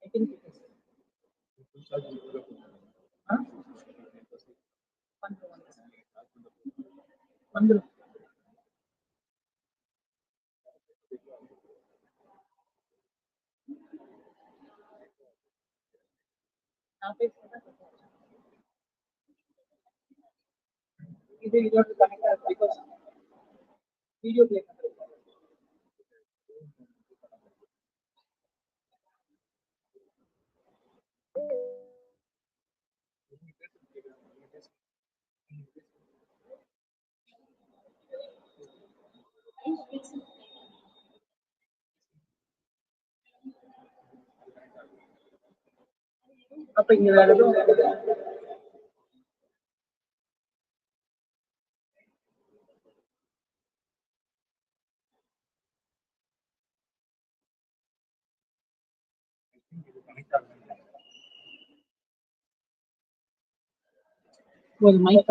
I think it is. Huh? 1 rupee. Either you have to connect us because video play. அப்ப இங்க வேற எதுவும் ஒரு மைக்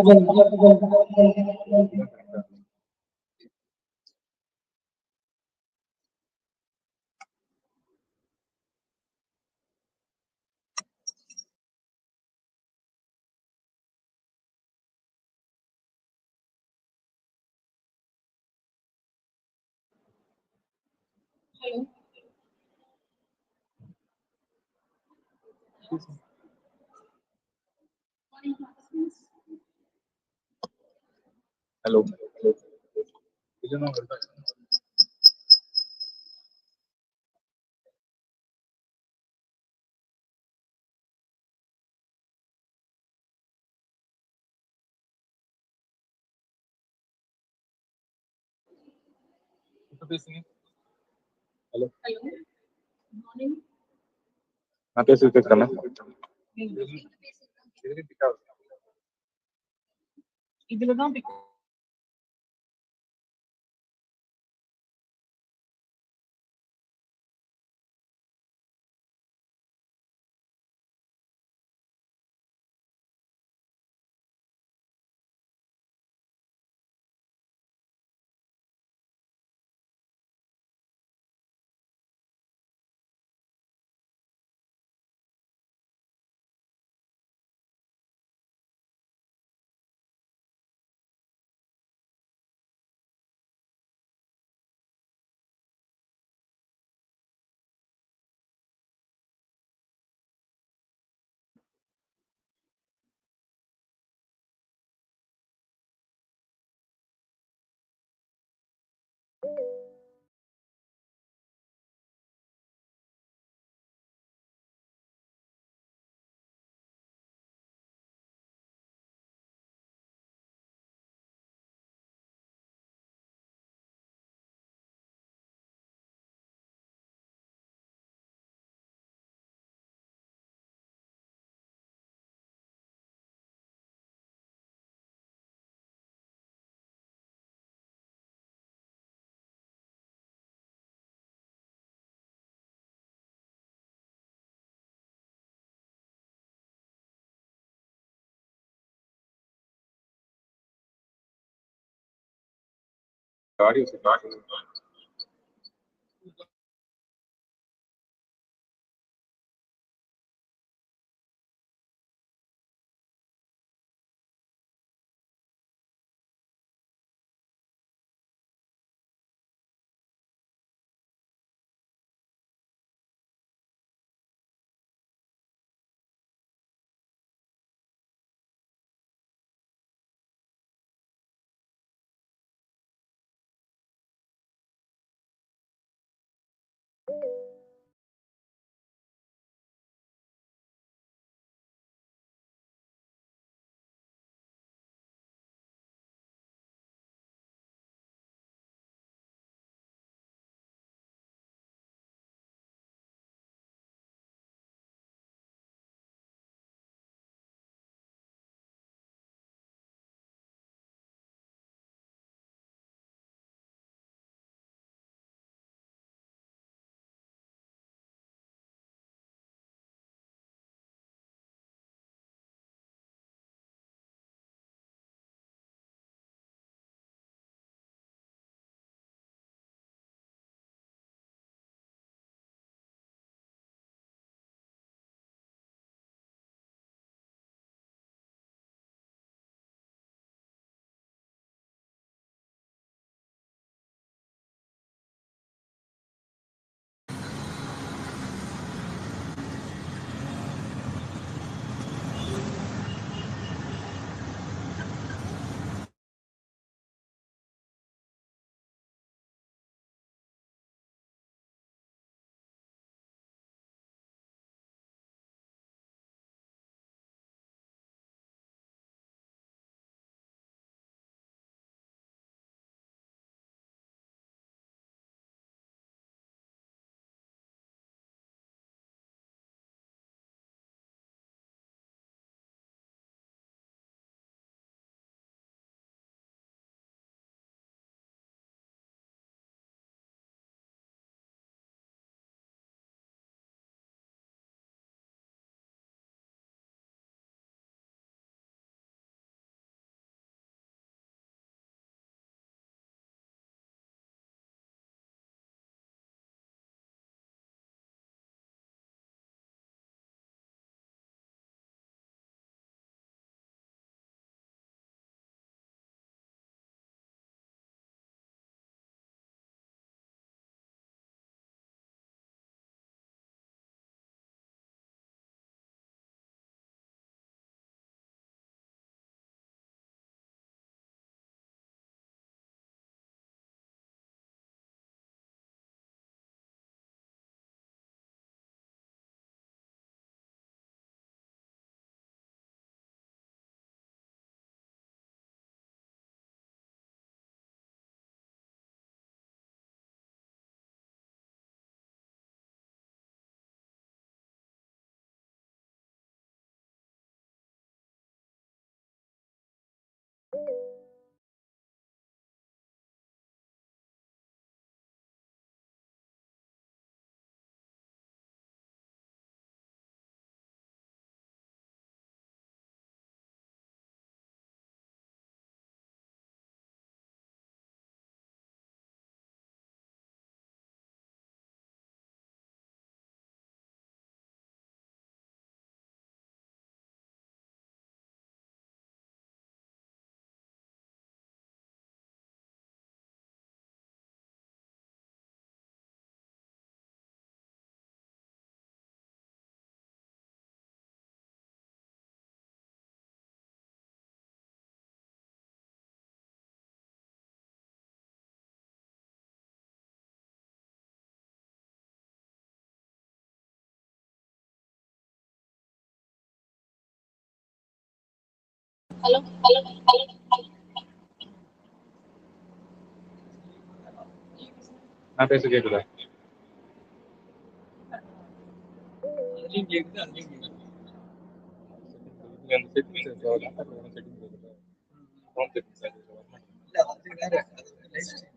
Hello. Hello. நான் பேசுறது கேட்கல இதுலதான் audio நான் பேச கேக்குதா? அதுலயும் கேக்குது, அதுலயும் கேக்குது. இதுல அந்த settings இருக்கு. லேப்டாப்ல வேணா settings இருக்குல்ல. Home settings அது வரமாட்டேங்குது. இல்ல, அது வேற. அது live stream.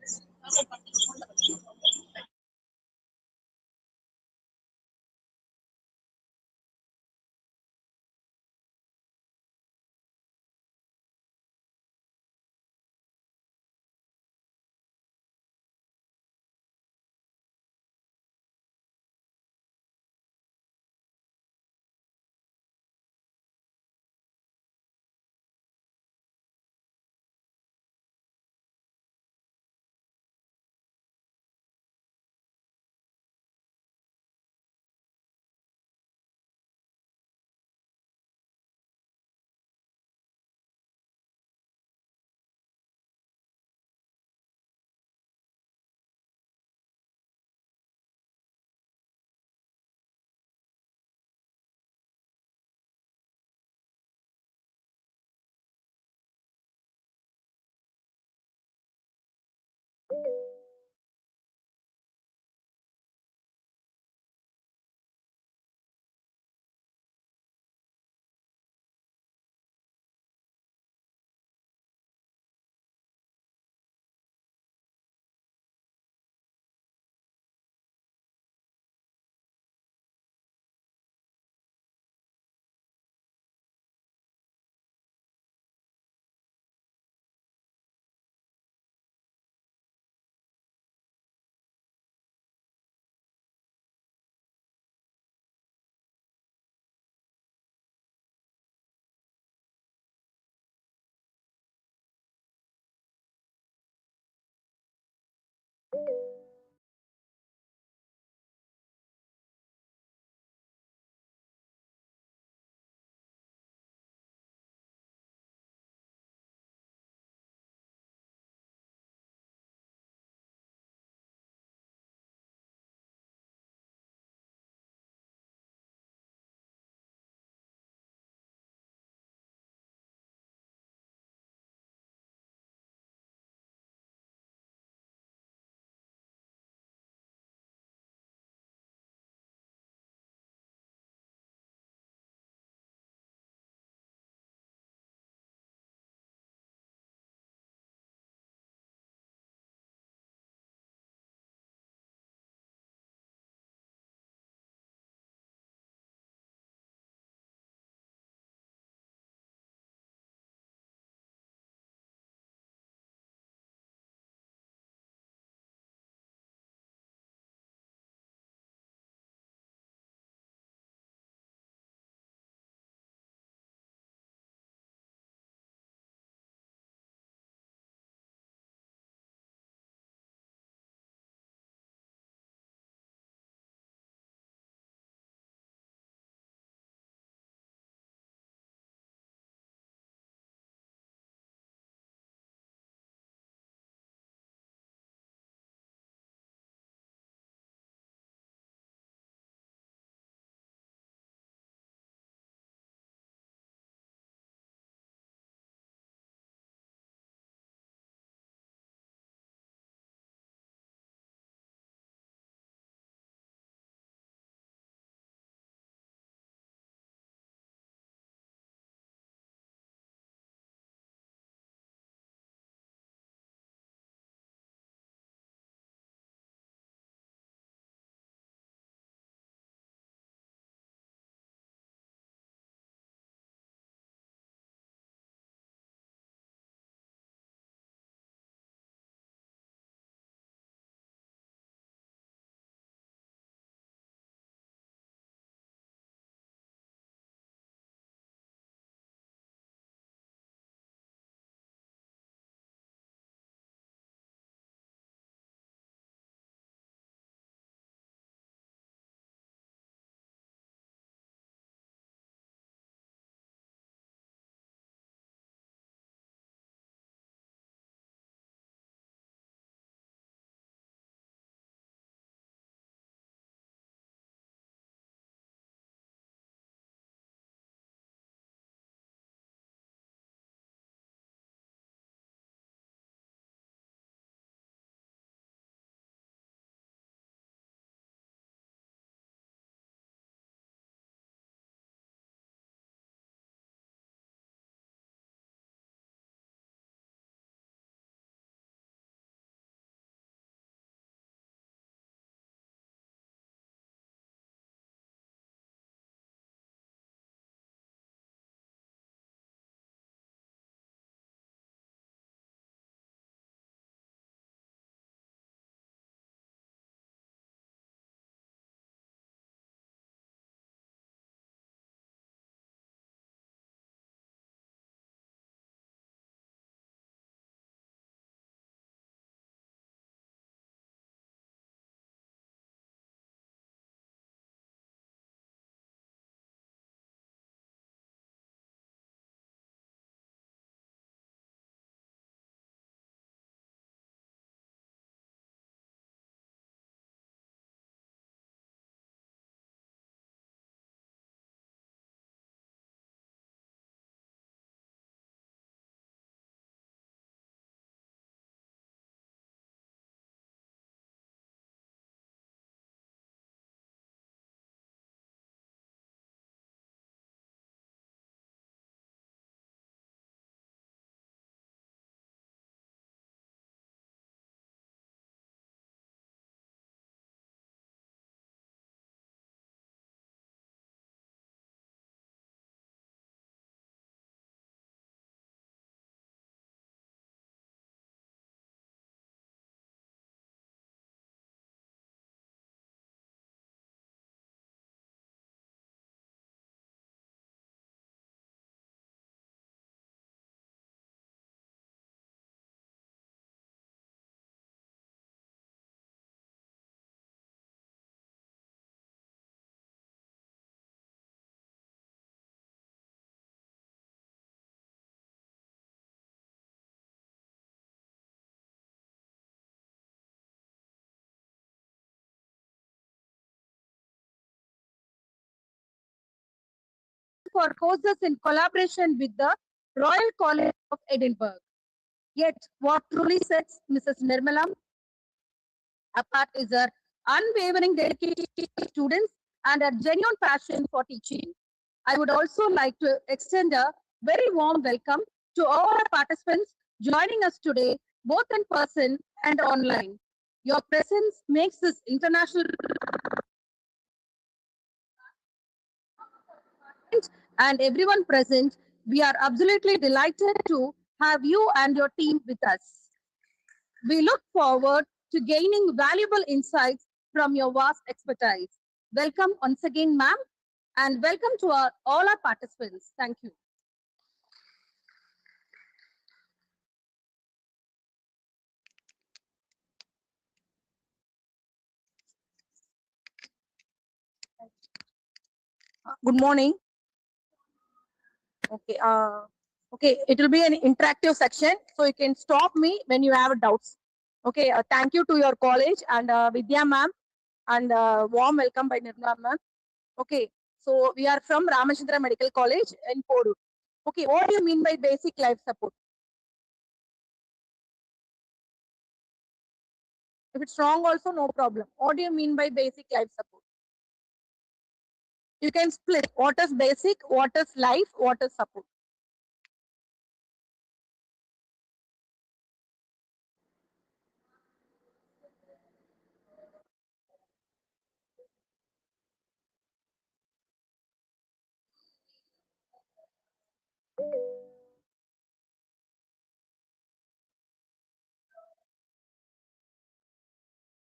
for courses in collaboration with the Royal College of Edinburgh. Yet, what truly sets Mrs. Nirmalam apart is her unwavering dedication to students and her genuine passion for teaching. I would also like to extend a very warm welcome to all our participants joining us today, both in person and online. Your presence makes this international and everyone present. We are absolutely delighted to have you and your team with us. We look forward to gaining valuable insights from your vast expertise. Welcome once again, ma'am, and welcome to all our participants. Thank you. Good morning. Okay. Okay. It will be an interactive section, so you can stop me when you have doubts. Okay. Thank you to your college and Vidya ma'am, and warm welcome by Nirmala ma'am. Okay. So we are from Ramachandra Medical College in Porur. Okay. What do you mean by basic life support? If it's wrong, also no problem. What do you mean by basic life support? You can split. What is basic? What is life? What is support?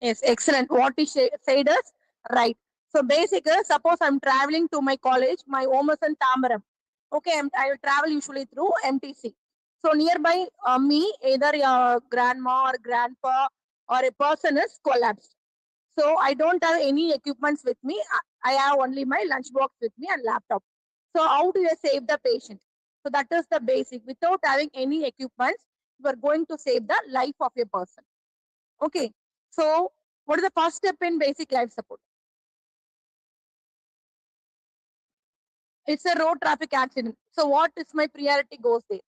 Yes, excellent. What he said is right. So basically, suppose I'm traveling to my college, my home is in Tamaram. Okay, I will travel usually through MTC. So nearby me, either your grandma or grandpa or a person is collapsed. So I don't have any equipments with me. I have only my lunchbox with me and laptop. So how do you save the patient? So that is the basic. Without having any equipments, you are going to save the life of a person. Okay. So what is the first step in basic life support? It's a road traffic accident. So what is my priority goes there?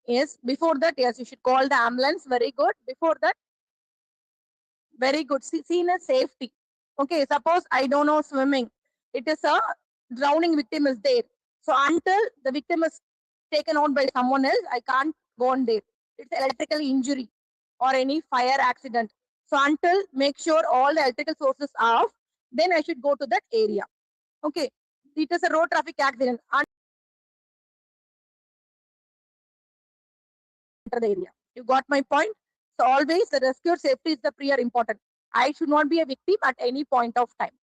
Yes, before that, yes, you should call the ambulance. Very good. Before that, very good. Seen as safety. Okay, suppose I don't know swimming. It is a drowning victim is there. So until the victim is taken out by someone else, I can't go on there. It's electrical injury or any fire accident. So until make sure all the electrical sources are off, then I should go to that area. Okay, it is a road traffic accident. Enter the area. You got my point? So always the rescue safety is the prior important. I should not be a victim at any point of time.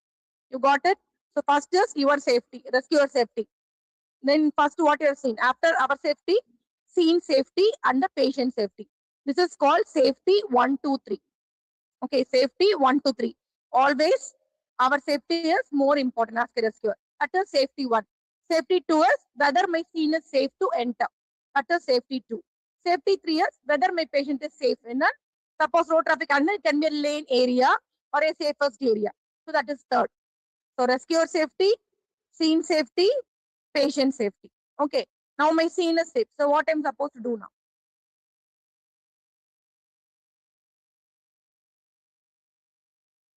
You got it? So first is your safety, rescuer safety. Then first what you have seen. After our safety, scene safety and the patient safety. This is called safety 1, 2, 3. Okay, safety 1, 2, 3. Always our safety is more important as a rescuer. That is safety 1. Safety 2 is whether my scene is safe to enter. That is safety 2. Safety 3 is whether my patient is safe in a suppose road traffic and it can be a lane area or a safest area. So that is third. So rescuer safety, scene safety, patient safety. Okay. Now my scene is safe. So what I'm supposed to do now?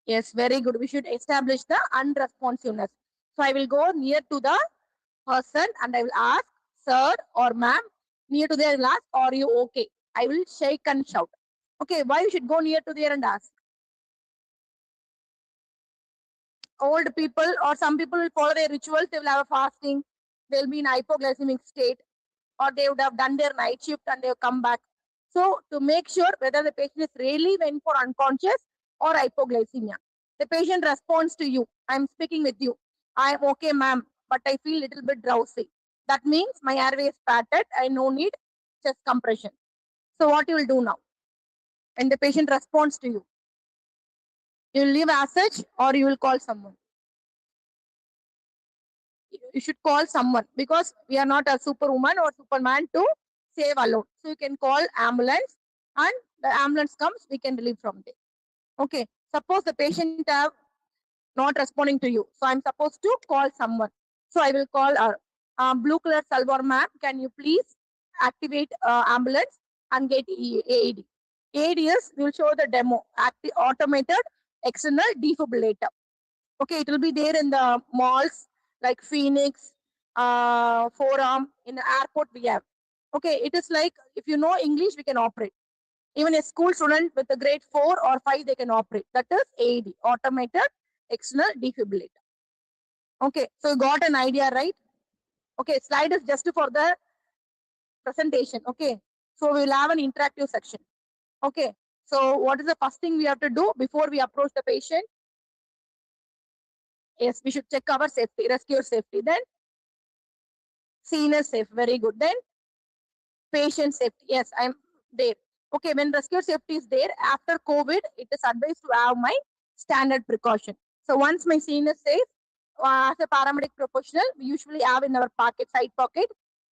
Yes, very good. We should establish the unresponsiveness. So I will go near to the person and I will ask, sir or ma'am, near to there, I will ask, are you okay? I will shake and shout. Okay, why you should go near to there and ask? Old people or some people will follow their rituals, they will have a fasting, they'll be in hypoglycemic state, or they would have done their night shift and they'll come back. So to make sure whether the patient is really went for unconscious or hypoglycemia, the patient responds to you. I'm speaking with you. I'm okay, ma'am, but I feel a little bit drowsy. That means my airway is patted. I no need chest compression. So what you will do now? When the patient responds to you, you will leave as such or you will call someone. You should call someone because we are not a superwoman or superman to save alone. So you can call ambulance and the ambulance comes, we can relieve from there. Okay. Suppose the patient have not responding to you. So I'm supposed to call someone. So I will call her. Blue color Salvar ma'am, can you please activate ambulance and get AED? AED is, we will show the demo, automated external defibrillator. Okay, it will be there in the malls like Phoenix, Forum, in the airport we have. Okay, it is like, if you know English, we can operate. Even a school student with a grade 4 or 5, they can operate. That is AED, automated external defibrillator. Okay, so you got an idea, right? Okay, slide is just for the presentation. Okay, so we will have an interactive section. Okay, so what is the first thing we have to do before we approach the patient? Yes, we should check our safety, rescue safety. Then scene is safe, very good. Then patient safety, yes, I'm there. Okay, when rescue safety is there, after COVID, it is advised to have my standard precaution. So once my scene is safe, as a paramedic professional, we usually have in our pocket, side pocket,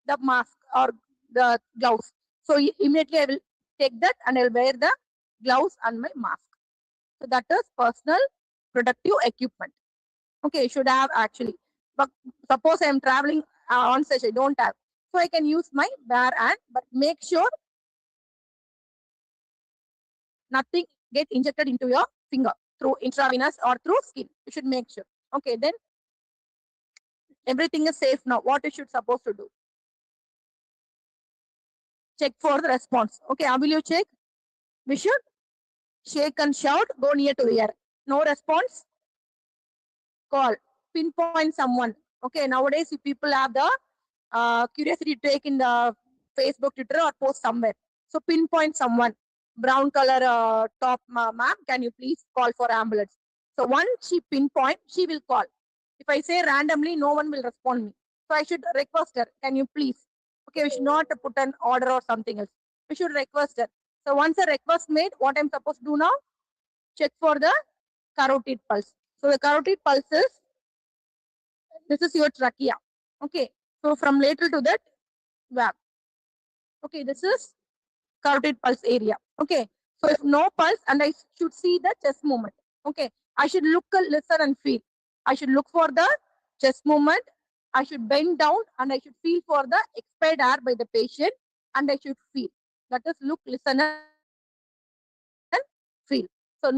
the mask or the gloves. So immediately I will take that and I will wear the gloves and my mask. So that is personal protective equipment. Okay, should have actually. But suppose I am traveling on such, I don't have. So I can use my bare hand, but make sure nothing get injected into your finger through intravenous or through skin. You should make sure. Okay, then everything is safe now. What you should supposed to do? Check for the response. Okay, how will you check? We should shake and shout, go near to the ear. No response, call, pinpoint someone. Okay, nowadays if people have the curiosity to take in the Facebook, Twitter, or post somewhere. So pinpoint someone. Brown color top, ma'am, can you please call for ambulance? So once she pinpoint, she will call. If I say randomly, no one will respond me. So I should request her, can you please? Okay, we should not put an order or something else. We should request her. So once a request made, what I'm supposed to do now? Check for the carotid pulse. So the carotid pulse is, this is your trachea. Okay, so from lateral to that valve. Okay, this is carotid pulse area. Okay, so if no pulse, and I should see the chest movement. Okay, I should look, listen, and feel. I should look for the chest movement. I should bend down and I should feel for the expired air by the patient, and I should feel. That is look, listen, and feel. So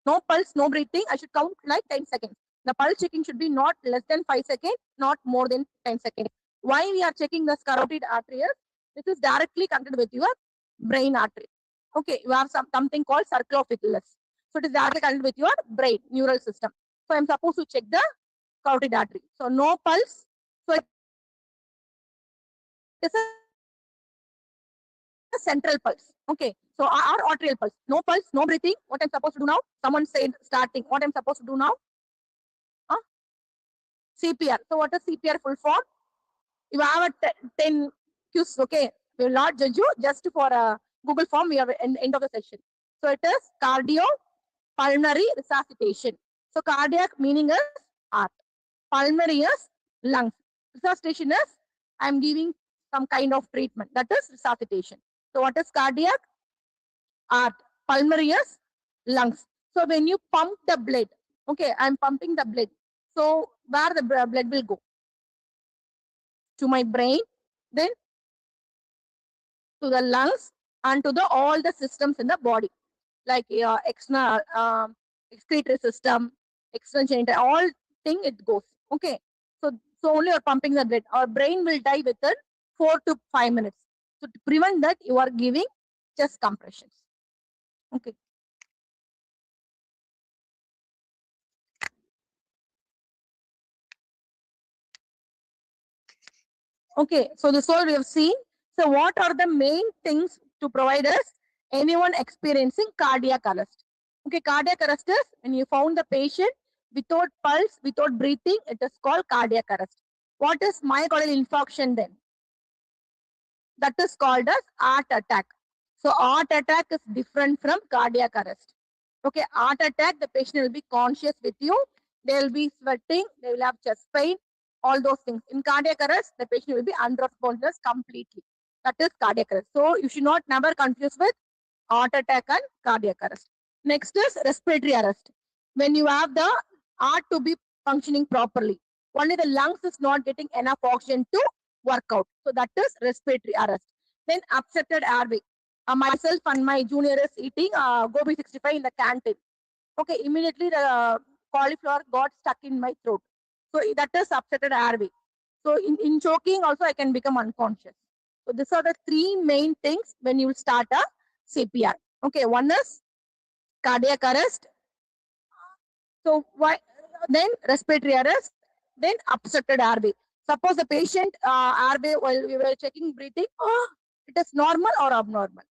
no pulse, no breathing. I should count like 10 seconds. The pulse checking should be not less than 5 seconds, not more than 10 seconds. Why we are checking the carotid artery? This is directly connected with your brain artery. Okay, you have something called circle of Ethiraj. So it is directly connected with your brain, neural system. So I'm supposed to check the carotid artery. So no pulse. So it is a central pulse. Okay, so our arterial pulse. No pulse, no breathing. What I'm supposed to do now? Someone said starting. What I'm supposed to do now? CPR. So what is CPR full form? You have a 10 Qs. Okay, we will not judge you, just for a Google form. We are at the end of the session. So it is cardio pulmonary resuscitation. So cardiac meaning is heart. Pulmonary is lungs. Resuscitation is I'm giving some kind of treatment. That is resuscitation. So what is cardiac? Heart. Pulmonary is lungs. So when you pump the blood, okay, I'm pumping the blood. So where the blood will go? To my brain, then to the lungs, and to the all the systems in the body, like external excretory system, external genital, all thing it goes. Okay, so only you're pumping the blood. Our brain will die within 4 to 5 minutes. So to prevent that, you are giving chest compressions. Okay. Okay, so this all we have seen. So what are the main things to provide us anyone experiencing cardiac arrest? Okay, cardiac arrest is when you found the patient without pulse, without breathing, it is called cardiac arrest. What is myocardial infarction then? That is called as heart attack. So heart attack is different from cardiac arrest. Okay, heart attack, the patient will be conscious with you. They will be sweating, they will have chest pain, all those things. In cardiac arrest, the patient will be unresponsive completely. That is cardiac arrest. So you should not never confuse with heart attack and cardiac arrest. Next is respiratory arrest. When you have the are to be functioning properly. Only the lungs is not getting enough oxygen to work out. So that is respiratory arrest. Then obstructed airway. Myself and my junior is eating gobi 65 in the canteen. Okay, immediately the cauliflower got stuck in my throat. So that is obstructed airway. So in choking also I can become unconscious. So these are the three main things when you start a CPR. Okay, one is cardiac arrest. So why then respiratory arrest, then obstructed airway. Suppose the patient airway while we were checking breathing, it is normal or abnormal.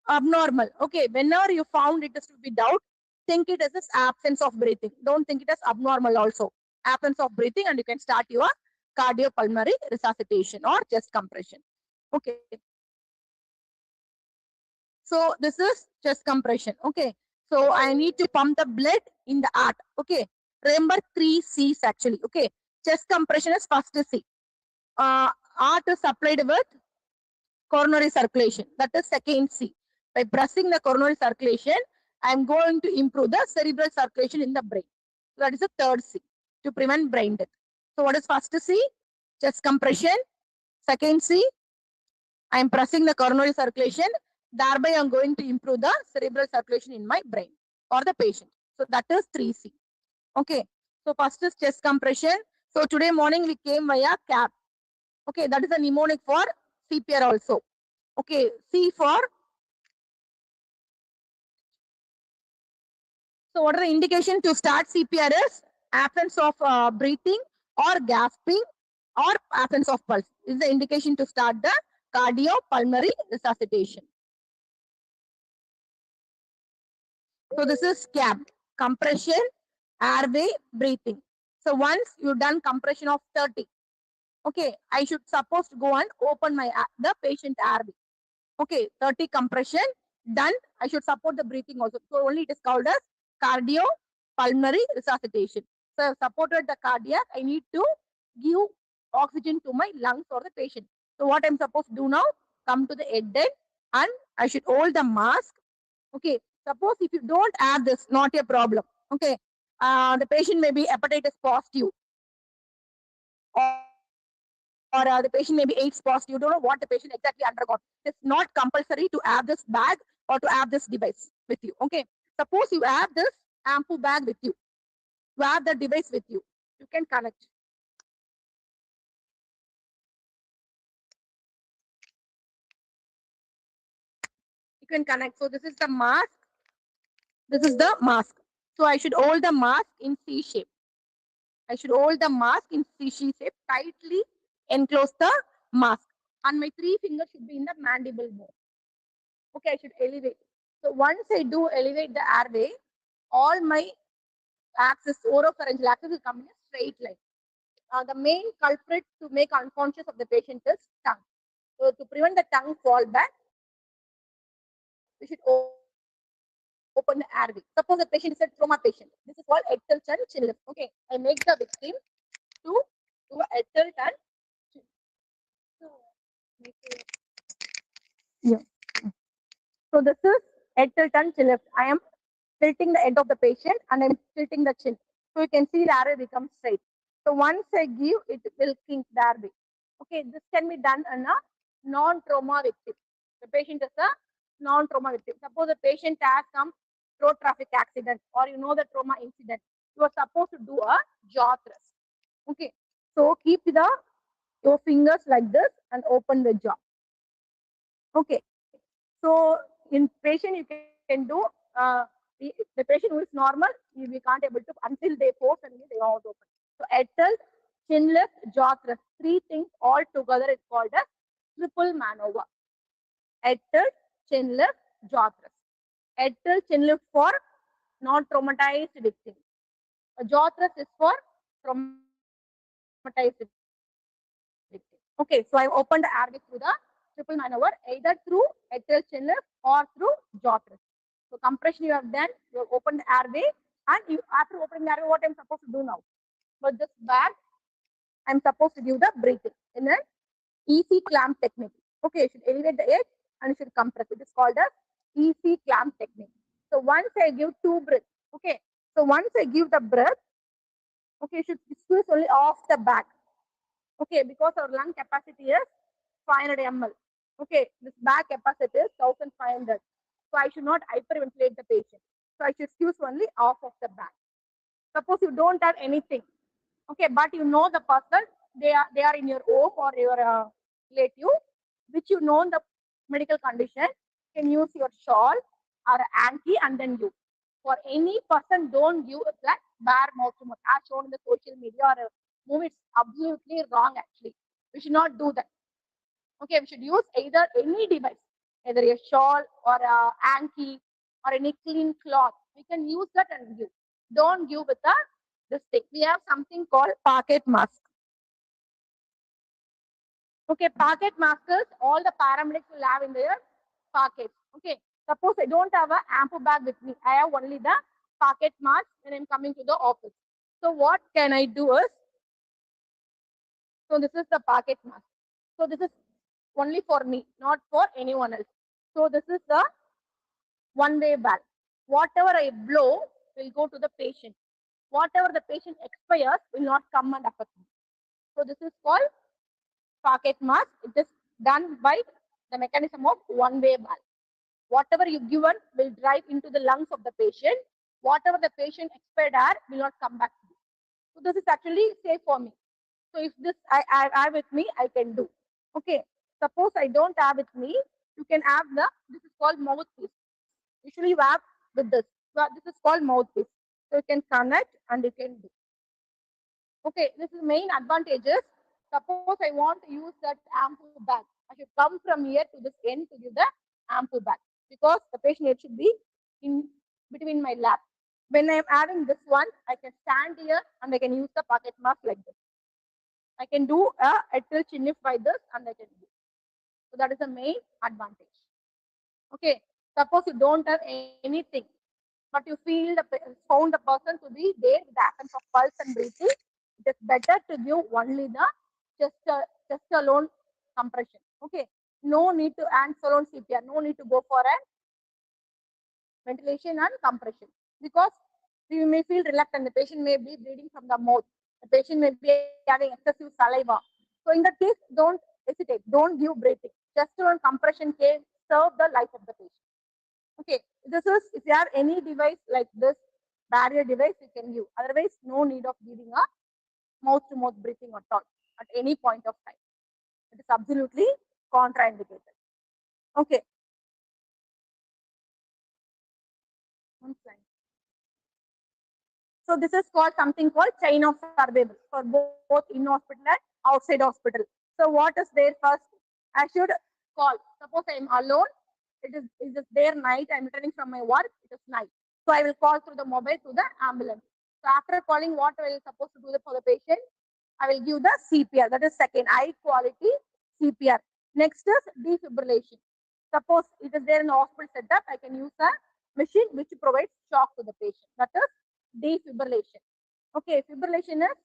Abnormal. Okay, whenever you found it is to be doubt, think it as absence of breathing. Don't think it as abnormal also. Absence of breathing, and you can start your cardiopulmonary resuscitation or chest compression. Okay. So this is chest compression. Okay. So I need to pump the blood in the heart. Okay. Remember 3 C's actually. Okay. Chest compression is first C. Heart is supplied with coronary circulation. That is second C. By pressing the coronary circulation, I am going to improve the cerebral circulation in the brain. So that is the third C to prevent brain death. So what is first C? Chest compression. Second C, I am pressing the coronary circulation. Thereby, I am going to improve the cerebral circulation in my brain or the patient. So that is 3C. Okay. So first is chest compression. So today morning we came via cab. Okay, that is a mnemonic for CPR also. Okay, C for. So what are the indication to start CPR is absence of breathing or gasping or absence of pulse. This is the indication to start the cardiopulmonary resuscitation. So this is CAB, compression, airway, breathing. So once you've done compression of 30, okay, I should suppose to go and open my the patient airway. Okay, 30 compression done. I should support the breathing also. So only it is called as cardiopulmonary resuscitation. So I've supported the cardiac. I need to give oxygen to my lungs or the patient. So what I'm supposed to do now? Come to the head end and I should hold the mask. Okay, suppose if you don't have this, not a problem. Okay, the patient may be hepatitis positive or the patient may be AIDS positive. You don't know what the patient exactly undergone. It's not compulsory to have this bag or to have this device with you. Okay, suppose you have this ampu bag with you. You have the device with you. You can connect. You can connect. So this is the mask. This is the mask. So I should hold the mask in C shape. I should hold the mask in C shape, tightly enclose the mask. And my 3 fingers should be in the mandible bone. Okay, I should elevate. So once I do elevate the airway, all my axis, oropharyngeal axis will come in a straight line. The main culprit to make unconscious of the patient is tongue. So to prevent the tongue fall back, we should open the airway. Suppose the patient is a trauma patient. This is called Ethiraj and chin lift. Okay, I make the victim to do a Ethiraj and chin. Yeah. So this is Ethiraj and chin lift. I am tilting the head of the patient and I'm tilting the chin. So you can see the airway becomes straight. So once I give, it will kink the airway. Okay, this can be done in a non-trauma victim. The patient is a non-trauma victim. Suppose the patient has some road traffic accident or you know the trauma incident. You are supposed to do a jaw thrust. Okay, so keep your fingers like this and open the jaw. Okay, so in patient you can do the patient who is normal, we can't able to until they force and they are open. So Ethiraj, chin lift, jaw thrust, 3 things all together is called as triple maneuver. Ethiraj, chin lift, jaw thrust. Ethiraj, chin lift for non-traumatized victims. A jaw thrust is for traumatized victims. Okay, so I opened the airway through the triple maneuver, either through Ethiraj, chin lift or through jaw thrust. So compression you have done, you have opened the airway, and you after opening the airway, what I'm supposed to do now? With this bag, I'm supposed to give the breathing in an easy clamp technique. Okay, you should elevate the edge and you should compress. It is called as easy clamp technique. So once I give 2 breaths, okay. So once I give the breath, okay, you should squeeze only off the back. Okay, because our lung capacity is 500 ml. Okay, this back capacity is 1500. So I should not hyperventilate the patient. So I should squeeze only off of the back. Suppose you don't have anything, okay, but you know the person, they are in your home or your relative, which you know the medical condition, you can use your shawl or hanky and then you. For any person, don't give that bare mouth to mouth as shown in the social media or movie. It's absolutely wrong actually. We should not do that. Okay, we should use either any device, either a shawl or a hanky or any clean cloth. We can use that and give. Don't give with this thing. We have something called pocket mask. Okay, pocket maskers, all the paramedics will have in their pockets. Okay, suppose I don't have a ampu bag with me. I have only the pocket mask when I'm coming to the office. So what can I do is, so this is the pocket mask. So this is only for me, not for anyone else. So this is the one-way valve. Whatever I blow will go to the patient. Whatever the patient expires will not come and affect me. So this is called pocket mask. It is done by the mechanism of one-way valve. Whatever you given will drive into the lungs of the patient. Whatever the patient expired air will not come back to you. So this is actually safe for me. So if this I have with me, I can do. Okay. Suppose I don't have with me, you can have this is called mouthpiece. Usually you have with this. But this is called mouthpiece. So you can connect and you can do. Okay, this is main advantages. Suppose I want to use that ampu bag. I should come from here to this end to give the ampu bag because the patient head should be in between my lap. When I am having this one, I can stand here and I can use the pocket mask like this. I can do a Ethiraj sniff by this and I can do. So that is the main advantage. Okay, suppose you don't have anything, but you feel found the person to be there with the absence of pulse and breathing. It is better to give only the chest alone compression. Okay, no need to hands alone CPR. No need to go for a ventilation and compression because you may feel reluctant. The patient may be bleeding from the mouth. The patient may be having excessive saliva. So in that case, don't hesitate. Don't give breathing. Chest alone compression can serve the life of the patient. Okay, this is if you have any device like this barrier device, you can use. Otherwise, no need of giving a mouth-to-mouth breathing at all at any point of time. It is absolutely contraindicated. Okay. One slide. So this is called something called chain of survival for both in hospital and outside hospital. So what is there first? I should call. Suppose I am alone. It is there night. I am returning from my work. It is night. So I will call through the mobile to the ambulance. So after calling, what I will supposed to do for the patient? I will give the CPR. That is second, high quality CPR. Next is defibrillation. Suppose it is there in the hospital setup, I can use a machine which provides shock to the patient. That is defibrillation. Okay, fibrillation is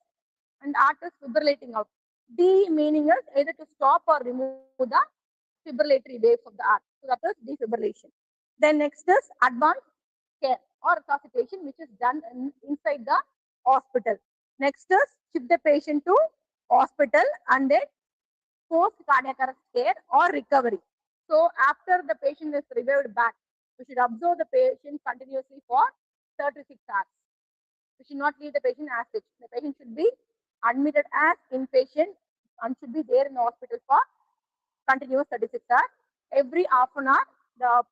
and art is fibrillating out. D meaning is either to stop or remove the fibrillatory waves of the heart. So that is defibrillation. Then next is advanced care or resuscitation, which is done inside the hospital. Next is ship the patient to hospital and then post cardiac arrest care or recovery. So after the patient is revived back, we should observe the patient continuously for 36 hours. We should not leave the patient as such. The patient should be admitted as inpatient and should be there in the hospital for continuous 36 hours. Every half an hour, the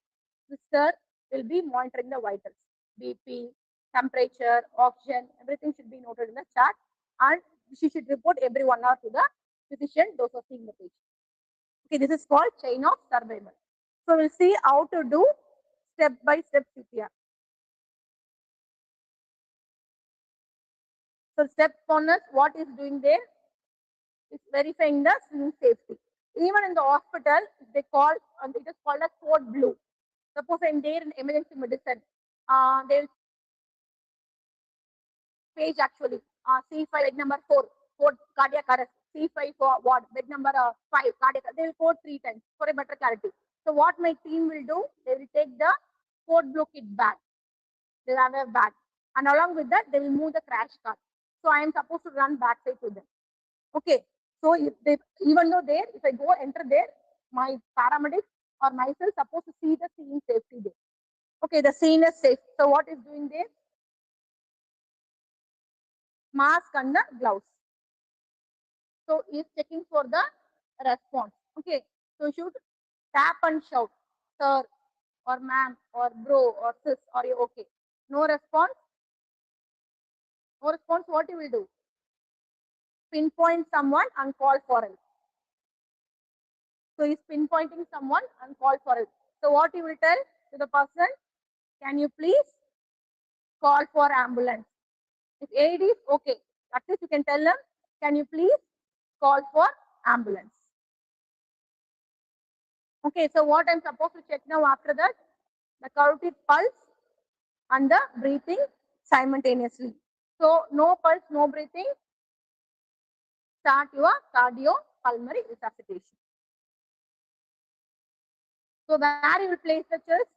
sister will be monitoring the vitals, BP, temperature, oxygen, everything should be noted in the chart, and she should report every 1 hour to the physician those are seeing the patient. Okay, this is called chain of survival. So we'll see how to do step by step CPR. So step 1 is what is doing there is verifying the swimming safety. Even in the hospital, they call and it is called as code blue. Suppose I'm there in emergency medicine, they will page actually C5 bed number 4 cardiac arrest, C5 for ward bed number 5 cardiac. They will code 3 times for a better clarity. So what my team will do, they will take the code blue kit bag. They have a bag and along with that, they will move the crash cart. So I am supposed to run backside to them. Okay. So if they, even though there, if I go enter there, my paramedics or myself supposed to see the scene safety there. Okay, the scene is safe. So what is doing there? Mask and the gloves. So is checking for the response. Okay, so should tap and shout, sir or ma'am or bro or sis, are you okay? No response. No response. What you will do? Pinpoint someone and call for help. So he's pinpointing someone and call for help. So what you will tell to the person? Can you please call for ambulance? If AED is okay, at least you can tell them, can you please call for ambulance? Okay, so what I'm supposed to check now after that? The carotid pulse and the breathing simultaneously. So no pulse, no breathing. Start your cardiopulmonary resuscitation. So where you will place the chest?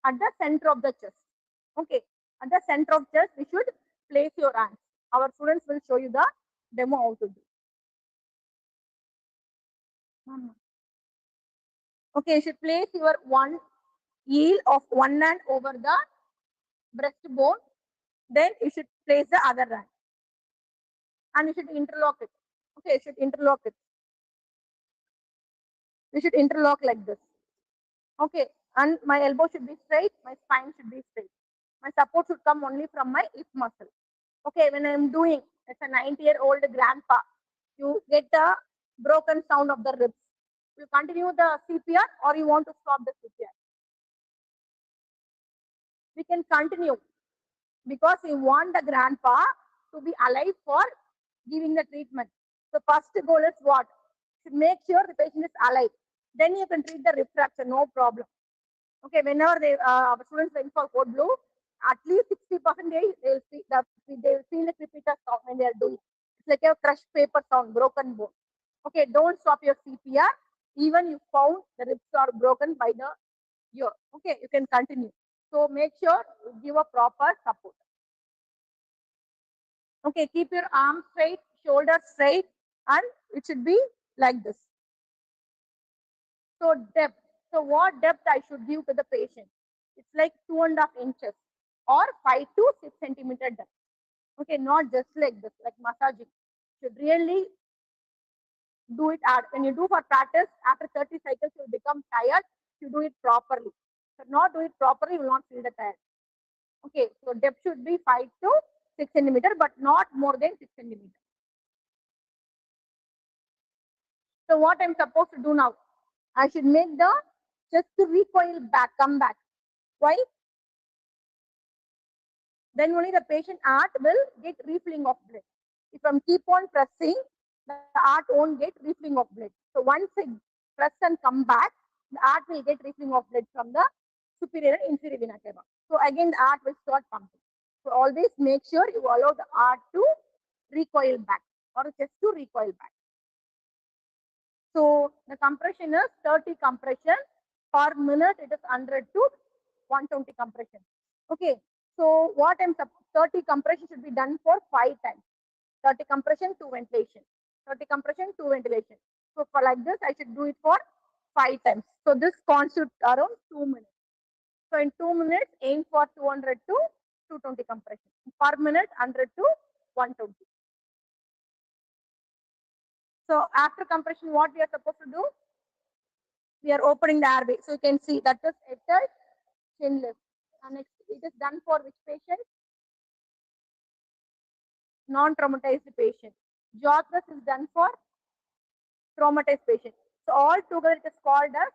At the center of the chest. Okay, at the center of chest, we should place your hands. Our students will show you the demo how to do. Okay, you should place your one heel of one hand over the breastbone. Then you should place the other hand. And you should interlock it. Okay, you should interlock it. You should interlock like this. Okay, and my elbow should be straight, my spine should be straight. My support should come only from my hip muscle. Okay, when I'm doing, it's a 90-year-old grandpa, you get the broken sound of the ribs. You continue the CPR or you want to stop the CPR? We can continue because we want the grandpa to be alive for giving the treatment. So first goal is what? To make sure the patient is alive. Then you can treat the rib fracture, no problem. Okay, whenever our students went for code blue, at least 60% they will feel the repeater sound when they are doing. It's like a crushed paper sound, broken bone. Okay, don't stop your CPR. Even you found the ribs are broken by the ear. Okay, you can continue. So make sure you give a proper support. Okay, keep your arms straight, shoulders straight, and it should be like this. So depth. So what depth I should give to the patient? It's like 2.5 inches or 5 to 6 centimeter depth. Okay, not just like this, like massaging. Should really do it hard. When you do for practice, after 30 cycles, you will become tired. You do it properly. So not do it properly, you will not feel the tired. Okay, so depth should be 5 to 6 centimeter, but not more than 6 centimeter. So what I'm supposed to do now? I should make the chest to recoil back, come back. Why? Then only the patient heart will get refilling of blood. If I keep on pressing, the heart won't get refilling of blood. So once I press and come back, the heart will get refilling of blood from the superior and inferior vena cava. So again, the heart will start pumping. So always make sure you allow the heart to recoil back or chest to recoil back. So the compression is 30 compression per minute. It is 100 to 120 compression. Okay. So what I'm 30 compression should be done for 5 times. 30 compression, 2 ventilation. 30 compression, 2 ventilation. So for like this, I should do it for 5 times. So this constitutes around 2 minutes. So in 2 minutes, aim for 200 to 220 compression. Per minute, 100 to 120. So after compression, what we are supposed to do? We are opening the airway. So you can see that is Ethiraj chin lift. And it is done for which patient? Non-traumatized patient. Jaw thrust is done for traumatized patient. So all together it is called as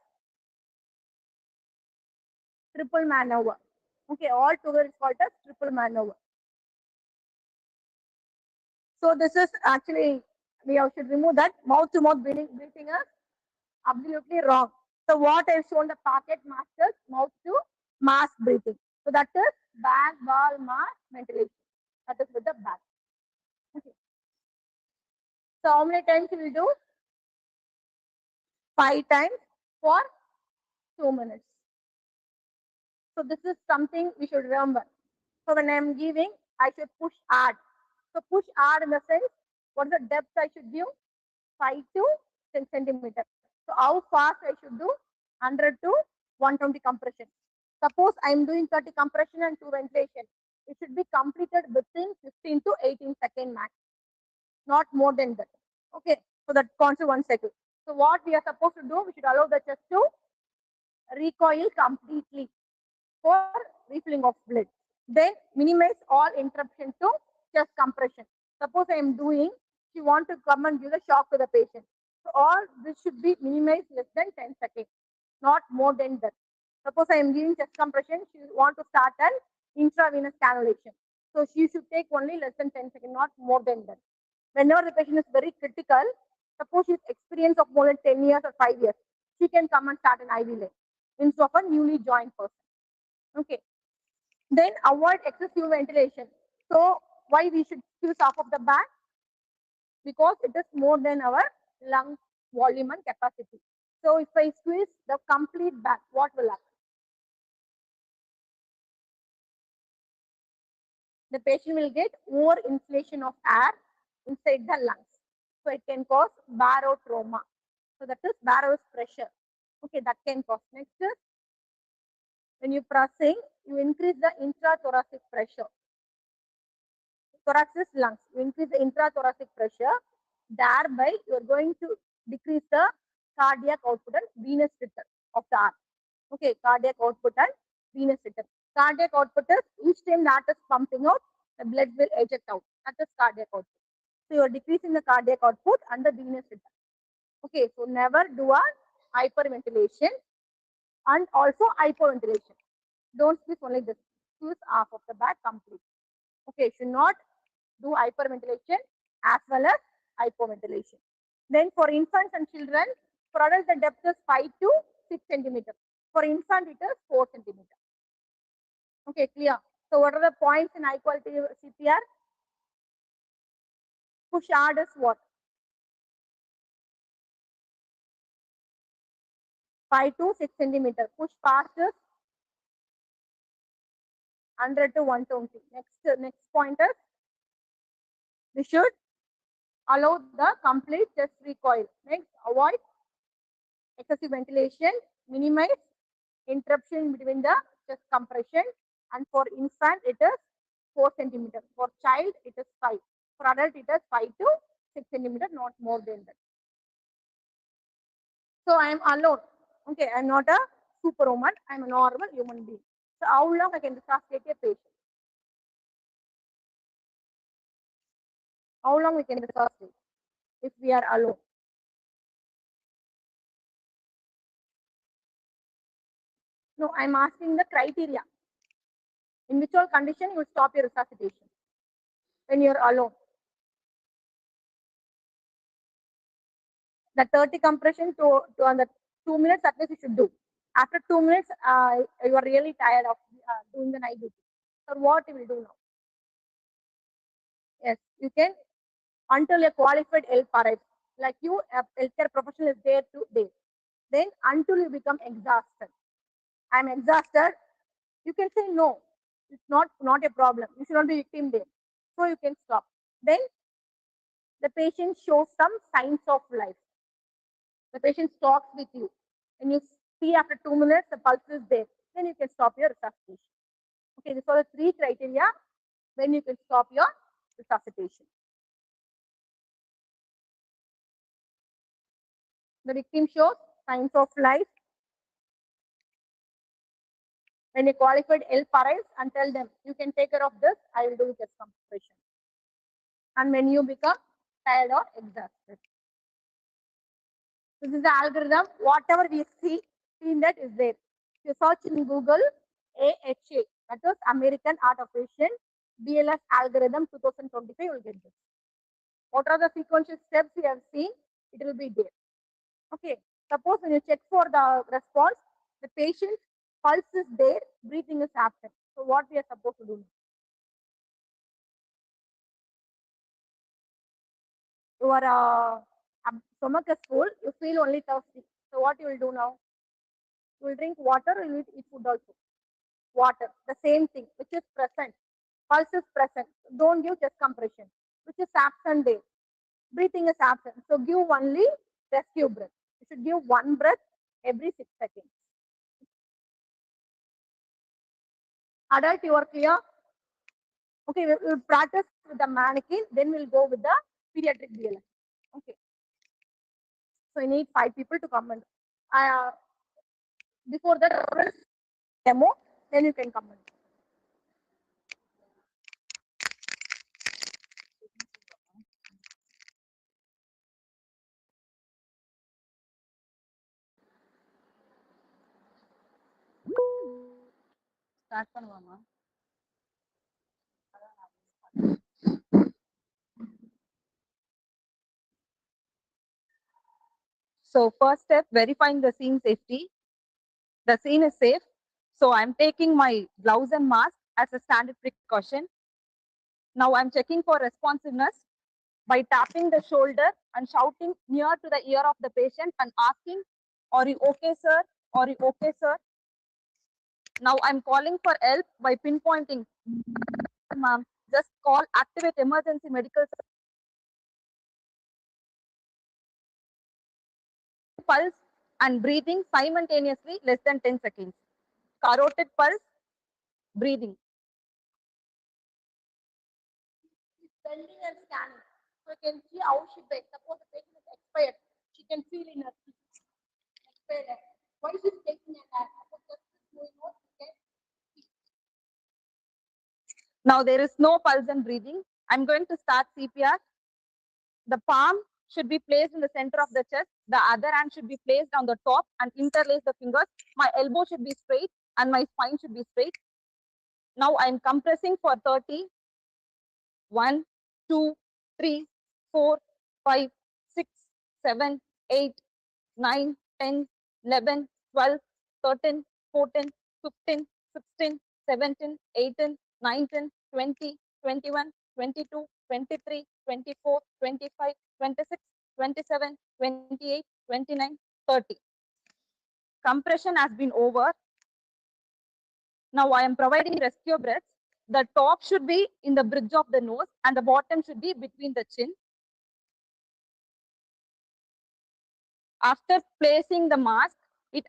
triple maneuver. Okay, all together it's called as triple maneuver. So this is actually, we should remove that mouth to mouth breathing is absolutely wrong. So what I've shown the pocket mask is mouth to mask breathing. So that is bag, ball, mask, ventilation. That is with the bag. Okay. So how many times you will do? 5 times for 2 minutes. So this is something we should remember. So when I'm giving, I should push hard. So push hard in the sense, what is the depth I should give? 5 to 10 centimeter. So how fast I should do? 100 to 120 compression. Suppose I'm doing 30 compression and 2 ventilation. It should be completed within 15 to 18 second max, not more than that. Okay, so that concept 1 second. So what we are supposed to do, we should allow the chest to recoil completely for refilling of blood. Then minimize all interruption to chest compression. Suppose I am doing, she want to come and give the shock to the patient. So all this should be minimized less than 10 seconds, not more than that. Suppose I am giving chest compression, she want to start an intravenous cannulation. So she should take only less than 10 seconds, not more than that. Whenever the patient is very critical, suppose she's experience of more than 10 years or 5 years, she can come and start an IV line instead of a newly joined person. Okay. Then avoid excessive ventilation. So why we should squeeze half of the bag? Because it is more than our lung volume and capacity. So if I squeeze the complete bag, what will happen? The patient will get over inflation of air inside the lungs. So it can cause barotrauma. So that is barrow's pressure. Okay, that can cause. Next is, when you're pressing, you increase the intrathoracic pressure. Thorax is lungs. You increase the intrathoracic pressure. Thereby, you are going to decrease the cardiac output and venous return of the heart. Okay, cardiac output and venous return. Cardiac output is each time that is pumping out, the blood will eject out. That is cardiac output. So you are decreasing the cardiac output and the venous return. Okay, so never do a hyperventilation and also hypoventilation. Don't squeeze only this. Squeeze half of the bag complete. Okay, should not do hyperventilation as well as hypoventilation. Then for infants and children, for adults the depth is 5 to 6 centimeter. For infant it is 4 centimeter. Okay, clear. So what are the points in high quality CPR? Push hard is what? 5 to 6 centimeter. Push fast is 100 to 120. Next point is, we should allow the complete chest recoil. Next, avoid excessive ventilation, minimize interruption between the chest compression, and for infant it is 4 centimeter. For child it is 5. For adult it is 5 to 6 centimeter, not more than that. So I am alone. Okay, I am not a superwoman. I am a normal human being. So how long I can resuscitate a patient? How long we can resuscitate if we are alone? No, I am asking the criteria. In which all condition you will stop your resuscitation when you are alone? The 30 compression to on the 2 minutes at least you should do. After 2 minutes, you are really tired of doing the night duty. So what you will do now? Yes, you can until a qualified help arrives. Like you, a healthcare professional is there today. Then until you become exhausted. I'm exhausted. You can say no. It's not a problem. You should not be victim there. So you can stop. Then the patient shows some signs of life. The patient talks with you. When you see after 2 minutes the pulse is there, then you can stop your resuscitation. Okay, these are the 3 criteria when you can stop your resuscitation. The victim shows signs of life. When a qualified help arrives, and tell them, you can take care of this, I will do chest compression. And when you become tired or exhausted. This is the algorithm. Whatever we see that is there. If you search in Google AHA, that is American Heart Association BLS algorithm 2025, you will get this. What are the sequential steps we have seen? It will be there. Okay. Suppose when you check for the response, the patient's pulse is there, breathing is absent. So what we are supposed to do? Your stomach is full, you feel only thirsty. So what you will do now? You will drink water, you will eat food also. Water, the same thing, which is present. Pulse is present. Don't give chest compression, which is absent there. Breathing is absent. So give only rescue breath. You should give one breath every 6 seconds. Adult, you are clear? Okay, we'll practice with the mannequin, then we'll go with the pediatric BLS. Okay. So you need 5 people to come and before that demo, then you can come and start பண்ணுவாமா. So first step, verifying the scene safety. The scene is safe. So I'm taking my gloves and mask as a standard precaution. Now I'm checking for responsiveness by tapping the shoulder and shouting near to the ear of the patient and asking, "Are you okay, sir? Are you okay, sir?" Now I'm calling for help by pinpointing, "Ma'am, just call, activate emergency medical pulse and breathing simultaneously less than 10 seconds. Carotid pulse, breathing." Bending and scanning. So you can see how she bends. Suppose the patient is expired, she can feel in her feet. Expired. Why she's taking a nap? Suppose just going on, she can see. Now there is no pulse and breathing. I'm going to start CPR. The palm should be placed in the center of the chest. The other hand should be placed on the top and interlace the fingers. My elbow should be straight and my spine should be straight. Now I'm compressing for 30. 1, 2, 3, 4, 5, 6, 7, 8, 9, 10, 11, 12, 13, 14, 15, 16, 17, 18, 19, 20, 21, 22, 23, 24, 25, 26, 27, 28, 29, 30. Compression has been over. Now I am providing rescue breaths. The top should be in the bridge of the nose and the bottom should be between the chin. After placing the mask, it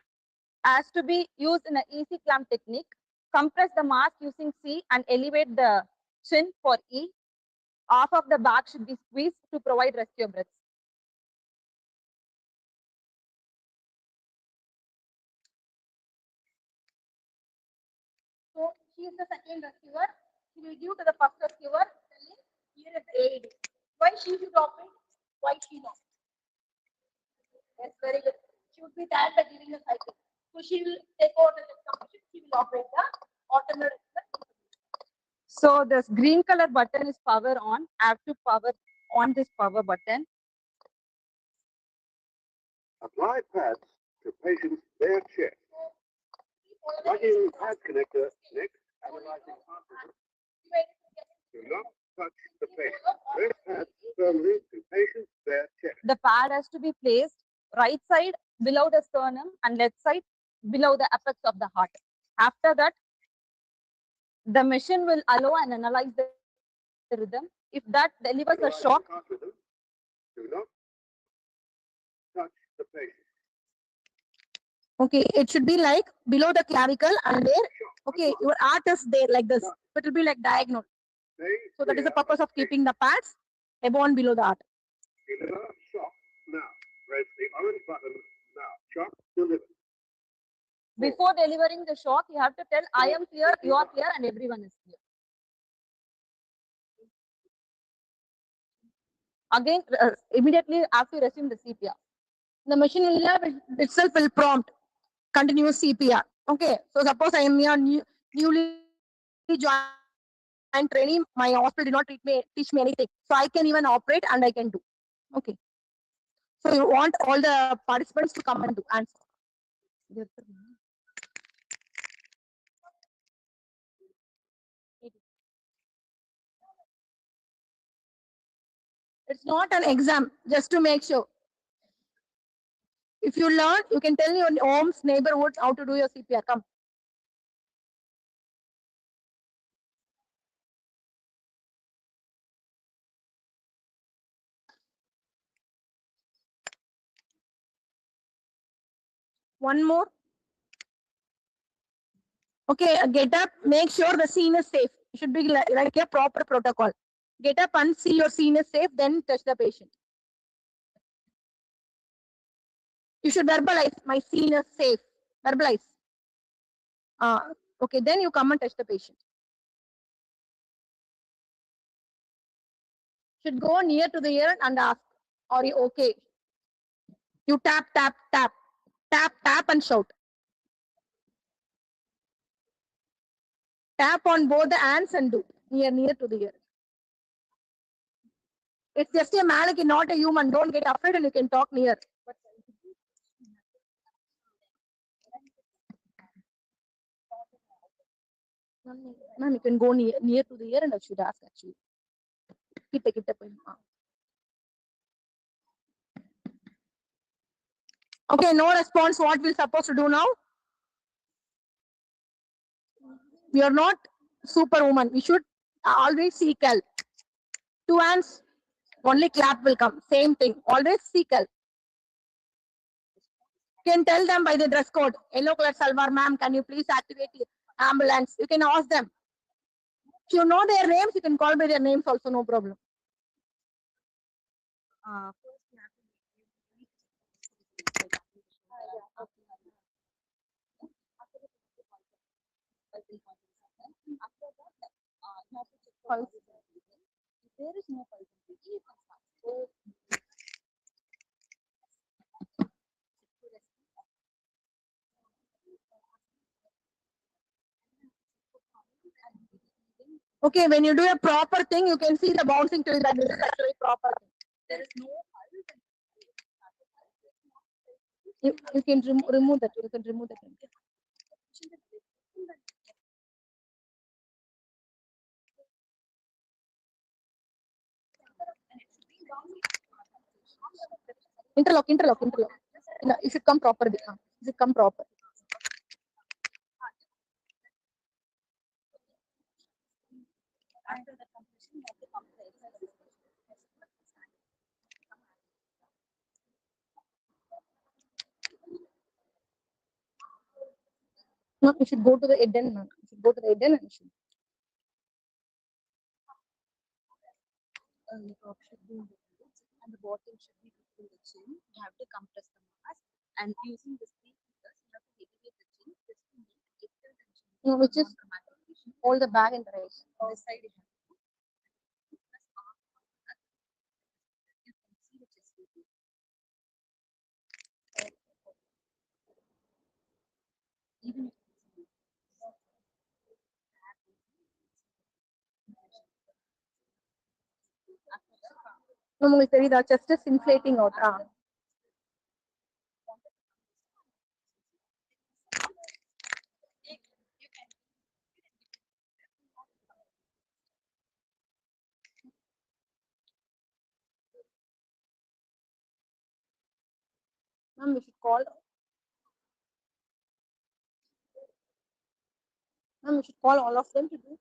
has to be used in an easy clamp technique. Compress the mask using C and elevate the chin for E. Half of the back should be squeezed to provide rescue breaths. So she is the second rescuer. She will give to the first rescuer, telling, "Here is the aid." Why she should operate? Why she not? Yes, very good. She would be tired by giving a cycle. So she will take over the compression. She will operate the alternate. So this green color button is power on. I have to power on this power button. Apply pads to patient's bare chest. Plugging pad connector next, analyzing passage. Do not touch the patient. Press pads firmly to patient's bare chest. The pad has to be placed right side below the sternum and left side below the apex of the heart. After that, the machine will allow and analyze the rhythm. If that delivers a shock, do not touch the patient. okay, it should be like below the clavicle and there. Okay, your heart is there like this. It will be like diagonal. So that is the purpose of keeping the pads above and below the heart. Deliver shock now. Press the orange button now. Shock delivered. Before delivering the shock, you have to tell, "I am clear, you are clear, and everyone is clear." Again, immediately after resume the CPR. The machine itself will prompt continuous CPR. Okay, so suppose I am newly joined trainee, my hospital did not teach me anything. So I can even operate and I can do. Okay. So you want all the participants to come and do answer. It's not an exam, just to make sure. If you learn, you can tell your homes, neighborhoods how to do your CPR. Come. One more. Okay, get up, make sure the scene is safe. It should be like a proper protocol. Get up and see your scene is safe, then touch the patient. You should verbalize, my scene is safe. Verbalize. Okay, then you come and touch the patient. Should go near to the ear and ask, are you okay? You tap, tap, tap. Tap, tap and shout. Tap on both the hands and do near to the ear. It's just a mannequin, not a human. Don't get afraid and you can talk near. Ma'am, you can go near to the ear and I should ask actually. Kitta. Okay, no response. What we're supposed to do now? We are not superwoman. We should always seek help. 2 hands, only clap will come. Same thing. Always seek help. You can tell them by the dress code. Yellow color salwar, ma'am, can you please activate the ambulance? You can ask them. If you know their names, you can call by their names also, no problem. There is no pulse. Okay, when you do a proper thing, you can see the bouncing to that. This is actually proper. There is no you can remove that. You can remove that. Interlock. No, you should come proper. You should come proper. After the completion, you have to come to the exercise. No, you should go to the Eden. You should go to the Eden and you should. The top should be in the glutes and the bottom should be between the chin. You have to compress the mass and using the 3 fingers, you have to elevate the chin just to make the tension. No, which is hold the bag and the raise. This side you have to do. You can see the chest area. Even no, the chest is inflating out. Ma'am, we should call. Ma'am, we should call all of them to do.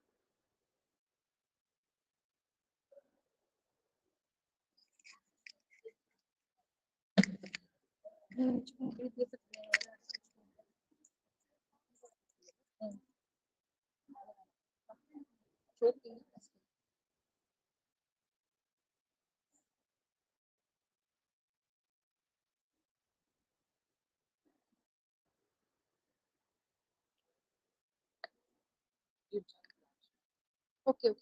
Okay.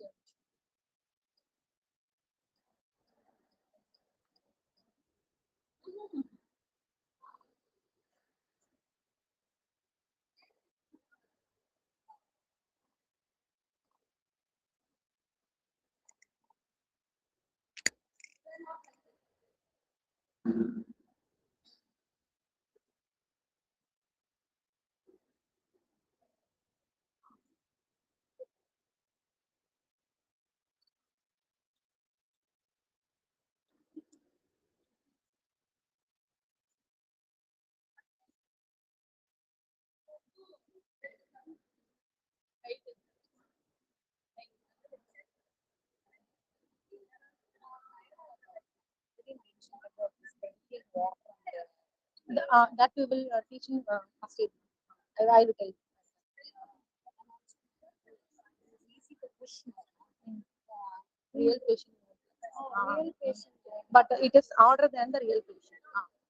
That we will teach in first aid. I will tell you. Real patient. Real patient. But it is harder than the real patient.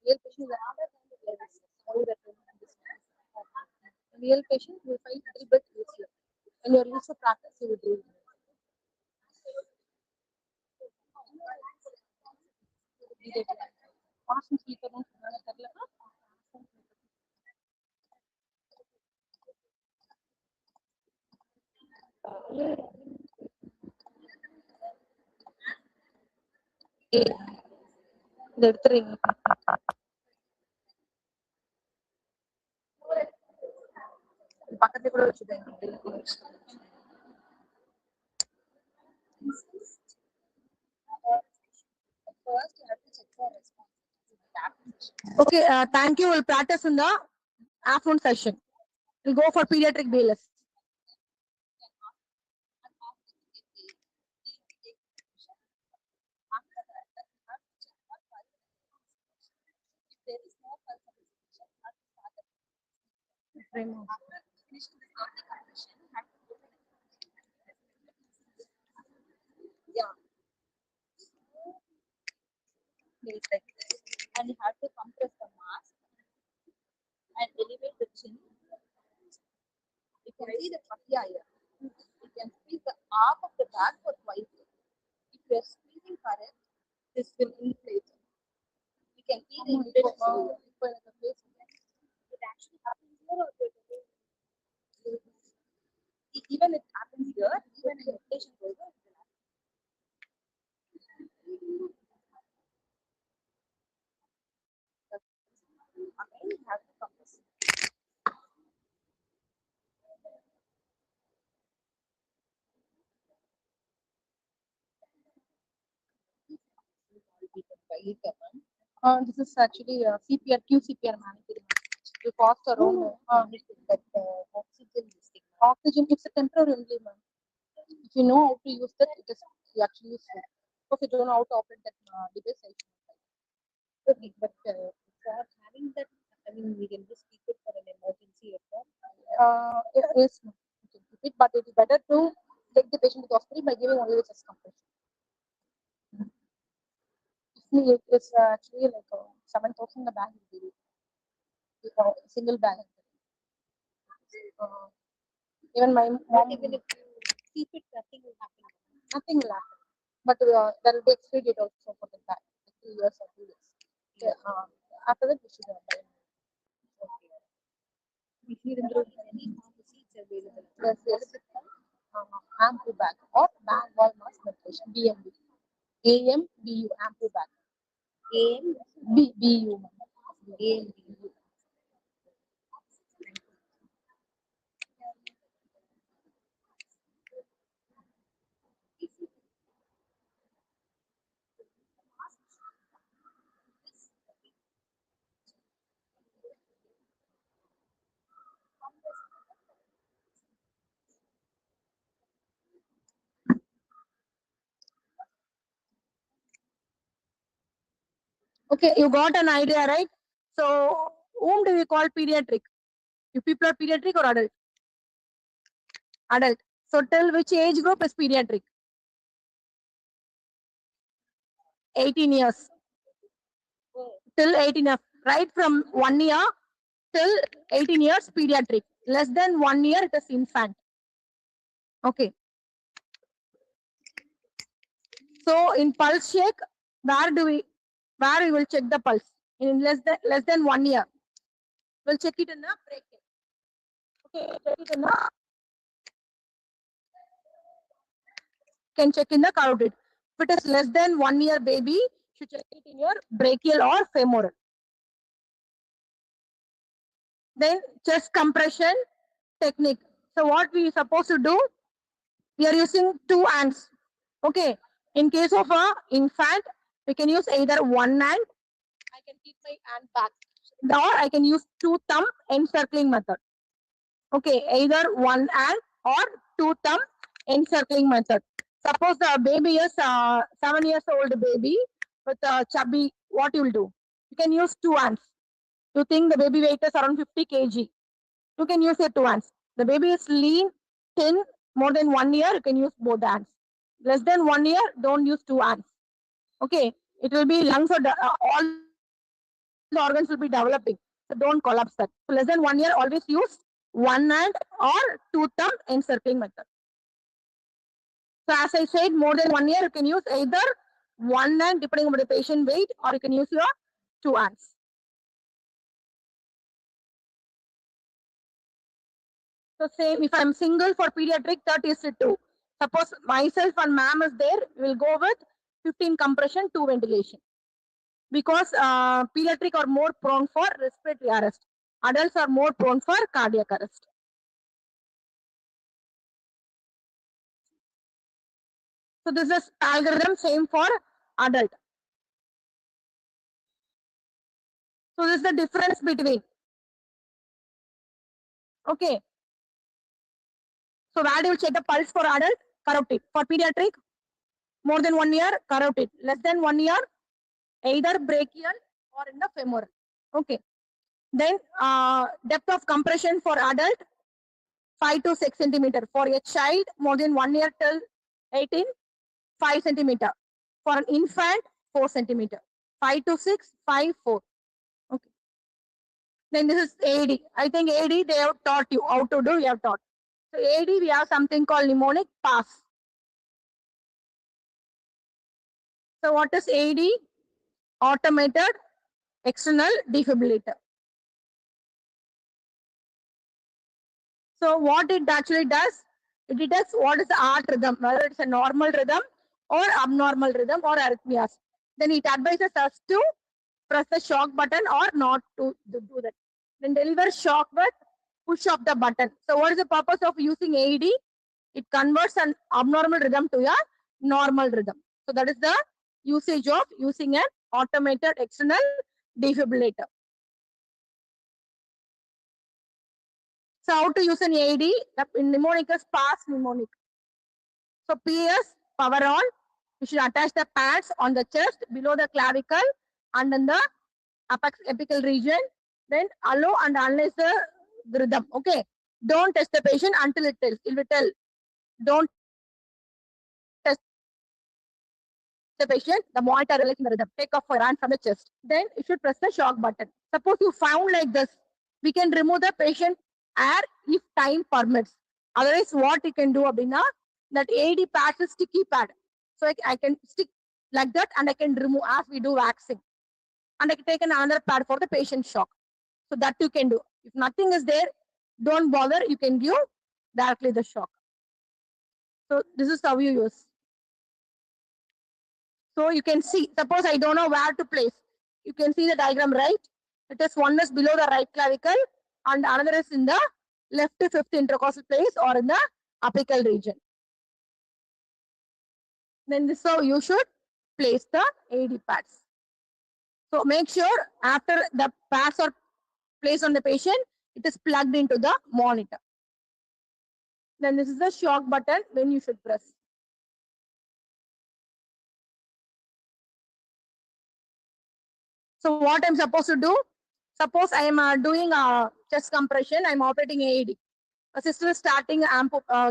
Real patient is harder than the real patient. Only that will understand. Real patient will find a little bit easier. When you are used to practice, you will do it. Awesome sleeper room. இது எடுத்துறீங்க பக்கத்துல கூட வச்சுக்கோங்க. Okay, thank you. We'll practice in the afternoon session. We'll go for pediatric BLS. Yeah. And you have to compress the mask and elevate the chin. You can see the trachea here. You can squeeze the arm of the back for twice. If you are squeezing correct, this will inflate. You can see the inflation. It actually happens here or even it happens here, even in inflation goes on. Again, you have to compress. This is actually CPR, QCPR management. You cost around that oxygen. It's a temporary only, ma'am. If you know how to use that, it is you actually useful. If you don't know how to operate that device, okay, but for having that, I mean, we can just keep it for an emergency. Yes, ma'am. You can keep it, but it is better to take the patient to the hospital by giving only the chest compression. It's actually like 7,000 the bag will be single bag. Even my mom, even if you keep it, nothing will happen. Nothing will happen. But there will be expiry date also for the bag, like 2 years or 2 years. Yeah, after that, we should have done. If you remember any seats available, yes, ample bag or bag wall mask medication, BMB. AMBU, ample bag. AMBU. AMBU. Okay, you got an idea, right? So, whom do we call pediatric? You people are pediatric or adult? Adult. So, till which age group is pediatric? 18 years. Till 18 years. Right from 1 year till 18 years, pediatric. Less than 1 year, it is infant. Okay. So, in pulse check, where we will check the pulse? In less than 1 year. We'll check it in the break. Okay, check it in the can check in the carotid. If it is less than 1 year baby, you should check it in your brachial or femoral. Then chest compression technique. So what we supposed to do? We are using 2 hands. Okay. In case of a infant, we can use either 1 hand. I can keep my hand back. Or I can use 2 thumb encircling method. Okay, either 1 hand or 2 thumb encircling method. Suppose the baby is 7 years old baby with a chubby, what you will do? You can use 2 hands. You think the baby weight is around 50 kg. You can use your two hands. The baby is lean, thin, more than 1 year, you can use both hands. Less than 1 year, don't use two hands. Okay, it will be lungs or all the organs will be developing. So don't collapse that. So less than 1 year, always use one hand or two thumb encircling method. So as I said, more than 1 year, you can use either one hand depending on the patient weight, or you can use your two hands. So same, if I'm single for pediatric, 30:2. Suppose myself and ma'am is there, we'll go with 15 compression, 2 ventilation. Because pediatric are more prone for respiratory arrest. Adults are more prone for cardiac arrest. So this is algorithm same for adult. So this is the difference between. Okay. So where do you check the pulse for adult? Carotid. For pediatric, more than 1 year, carotid. Less than 1 year, either brachial or in the femoral. Okay. Then depth of compression for adult, 5 to 6 centimeter. For a child, more than 1 year till 18, 5 centimeter. For an infant, 4 centimeter. 5 to 6, 5, 4. Okay. Then this is AD. I think AD they have taught you how to do. We have taught. So AD we have something called mnemonic pass. So what is AD? Automated external defibrillator. So what it actually does, it detects what is the heart rhythm, whether it's a normal rhythm or abnormal rhythm or arrhythmias. Then it advises us to press the shock button or not to do that. Then deliver shock with push of the button. So what is the purpose of using AED? It converts an abnormal rhythm to a normal rhythm. So that is the usage of using an automated external defibrillator. So how to use an AED? The mnemonic is pass mnemonic. So PS, power on. You should attach the pads on the chest, below the clavicle, and in the apical region. Then allow and analyze the rhythm. Okay. Don't test the patient until it tells. It will tell. Don't test the patient. The monitor releasing the rhythm. Take off your hand from the chest. Then you should press the shock button. Suppose you found like this, we can remove the patient air if time permits. Otherwise, what you can do, Abhina, that AD pad is sticky pad. So I can stick like that and I can remove as we do waxing. And I can take another pad for the patient shock. So that you can do. If nothing is there, don't bother. You can give directly the shock. So this is how you use. So you can see, suppose I don't know where to place. You can see the diagram, right? It is one is below the right clavicle and another is in the left fifth intercostal place or in the apical region. Then this is how you should place the AD pads. So make sure after the pads are placed on the patient, it is plugged into the monitor. Then this is the shock button when you should press. So what I'm supposed to do? Suppose I am doing a chest compression, I'm operating AED. A sister is starting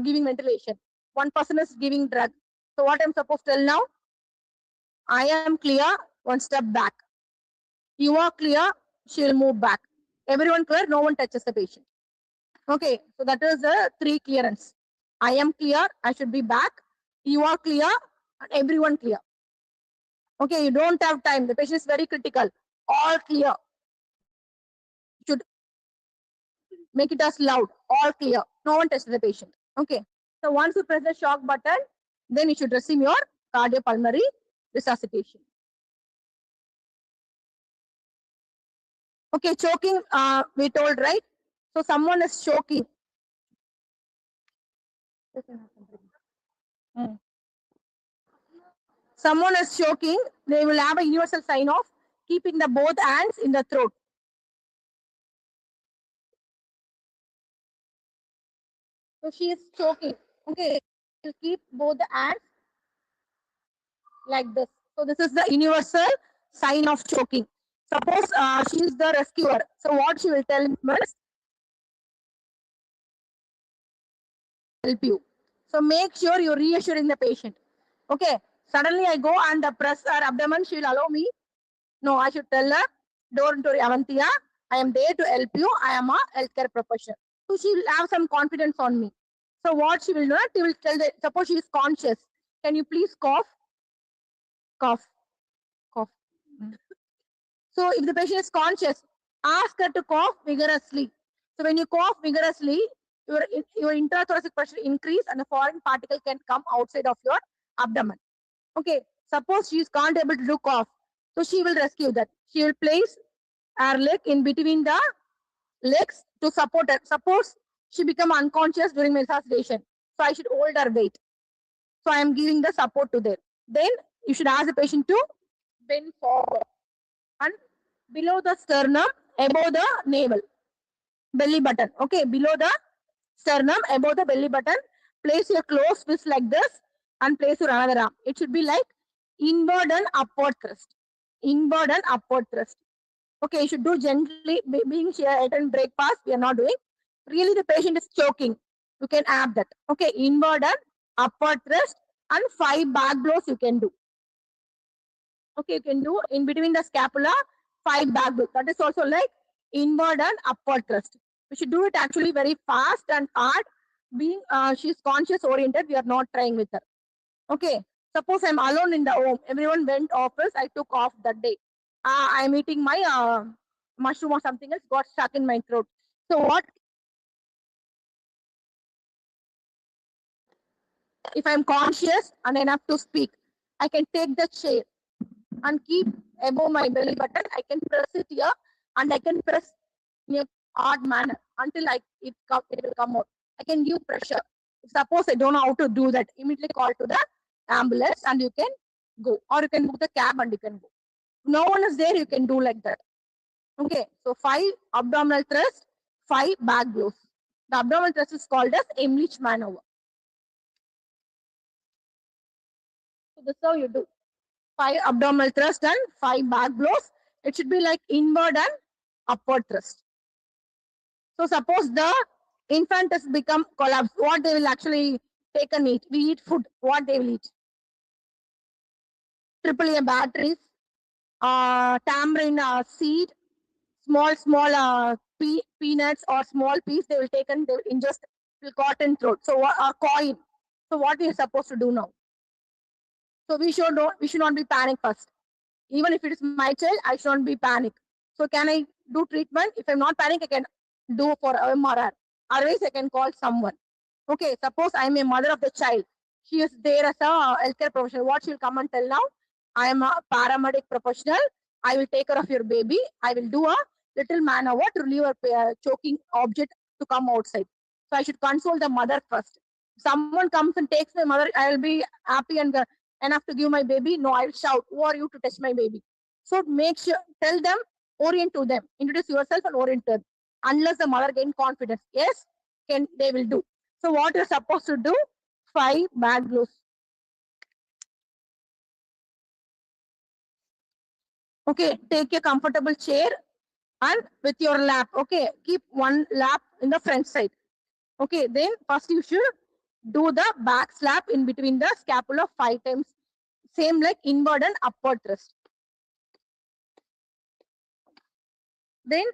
giving ventilation. One person is giving drug. So what I'm supposed to tell now? I am clear, one step back. You are clear, she will move back. Everyone clear, no one touches the patient. Okay, so that is the 3 clearance. I am clear, I should be back. You are clear, and everyone clear. Okay, you don't have time. The patient is very critical. All clear. Should make it as loud. All clear. No one touches the patient. Okay. So once you press the shock button, then you should resume your cardiopulmonary resuscitation. Okay, choking, we told, right? So someone is choking. Someone is choking, they will have a universal sign of keeping the both hands in the throat. So she is choking. Okay, you keep both the hands like this. So this is the universal sign of choking. Suppose she is the rescuer. So what she will tell him is help you. So make sure you're reassuring the patient. Okay. Suddenly I go and press her abdomen. She will allow me. No, I should tell her, don't worry, Avantia. I am there to help you. I am a healthcare professional. So she will have some confidence on me. So what she will do, she will tell that, suppose she is conscious. Can you please cough? Cough. Cough. So if the patient is conscious, ask her to cough vigorously. So when you cough vigorously, your intrathoracic pressure increase and a foreign particle can come outside of your abdomen. Okay. Suppose she is can't able to do cough. So she will rescue that. She will place her leg in between the legs to support her. Suppose she become unconscious during resuscitation. So I should hold her weight. So I am giving the support to them. Then you should ask the patient to bend forward and below the sternum, above the navel, belly button. Okay, below the sternum, above the belly button, place your closed fist like this and place your another arm. It should be like inward and upward thrust. Inward and upward thrust. Okay, you should do gently, being at and breakfast, we are not doing. Really, the patient is choking. You can add that. Okay, inward and upward thrust and 5 back blows you can do. Okay, you can do in between the scapula, 5 back blows. That is also like inward and upward thrust. We should do it actually very fast and hard. Being she's conscious oriented, we are not trying with her. Okay, suppose I'm alone in the home. Everyone went office. I took off that day. I'm eating my mushroom or something else, got stuck in my throat. So what if I'm conscious and enough to speak? I can take the chair and keep above my belly button. I can press it here and I can press in a odd manner until it will come out. I can give pressure. Suppose I don't know how to do that, immediately call to the ambulance and you can go, or you can book the cab and you can go. No one is there, you can do like that. Okay, so 5 abdominal thrust, 5 back blows. The abdominal thrust is called as Emlich maneuver. So this is how you do 5 abdominal thrust and 5 back blows. It should be like inward and upward thrust. So suppose the infant has become collapsed, what they will actually take and eat? We eat food. What they will eat? AAA batteries, tamarind seed, small peanuts or small peas they will take and they will ingest till cotton throat. So coin. So what we are supposed to do now? So we should not be panic first. Even if it is my child, I should not be panic. So can I do treatment? If I'm not panic, I can do for MRR. Otherwise, I can call someone. Okay, suppose I'm a mother of the child. She is there as a healthcare professional. What she'll come and tell now? I am a paramedic professional. I will take care of your baby. I will do a little maneuver to relieve a choking object to come outside. So I should console the mother first. Someone comes and takes my mother, I will be happy and enough to give my baby. No, I will shout, who are you to touch my baby? So make sure, tell them, orient to them, introduce yourself and orient them. Unless the mother gain confidence, yes, they will do. So what you're supposed to do? 5 back blows. Okay, take a comfortable chair and with your lap. Okay, keep one lap in the front side. Okay, then first you should do the back slap in between the scapula 5 times. Same like inward and upward thrust. Then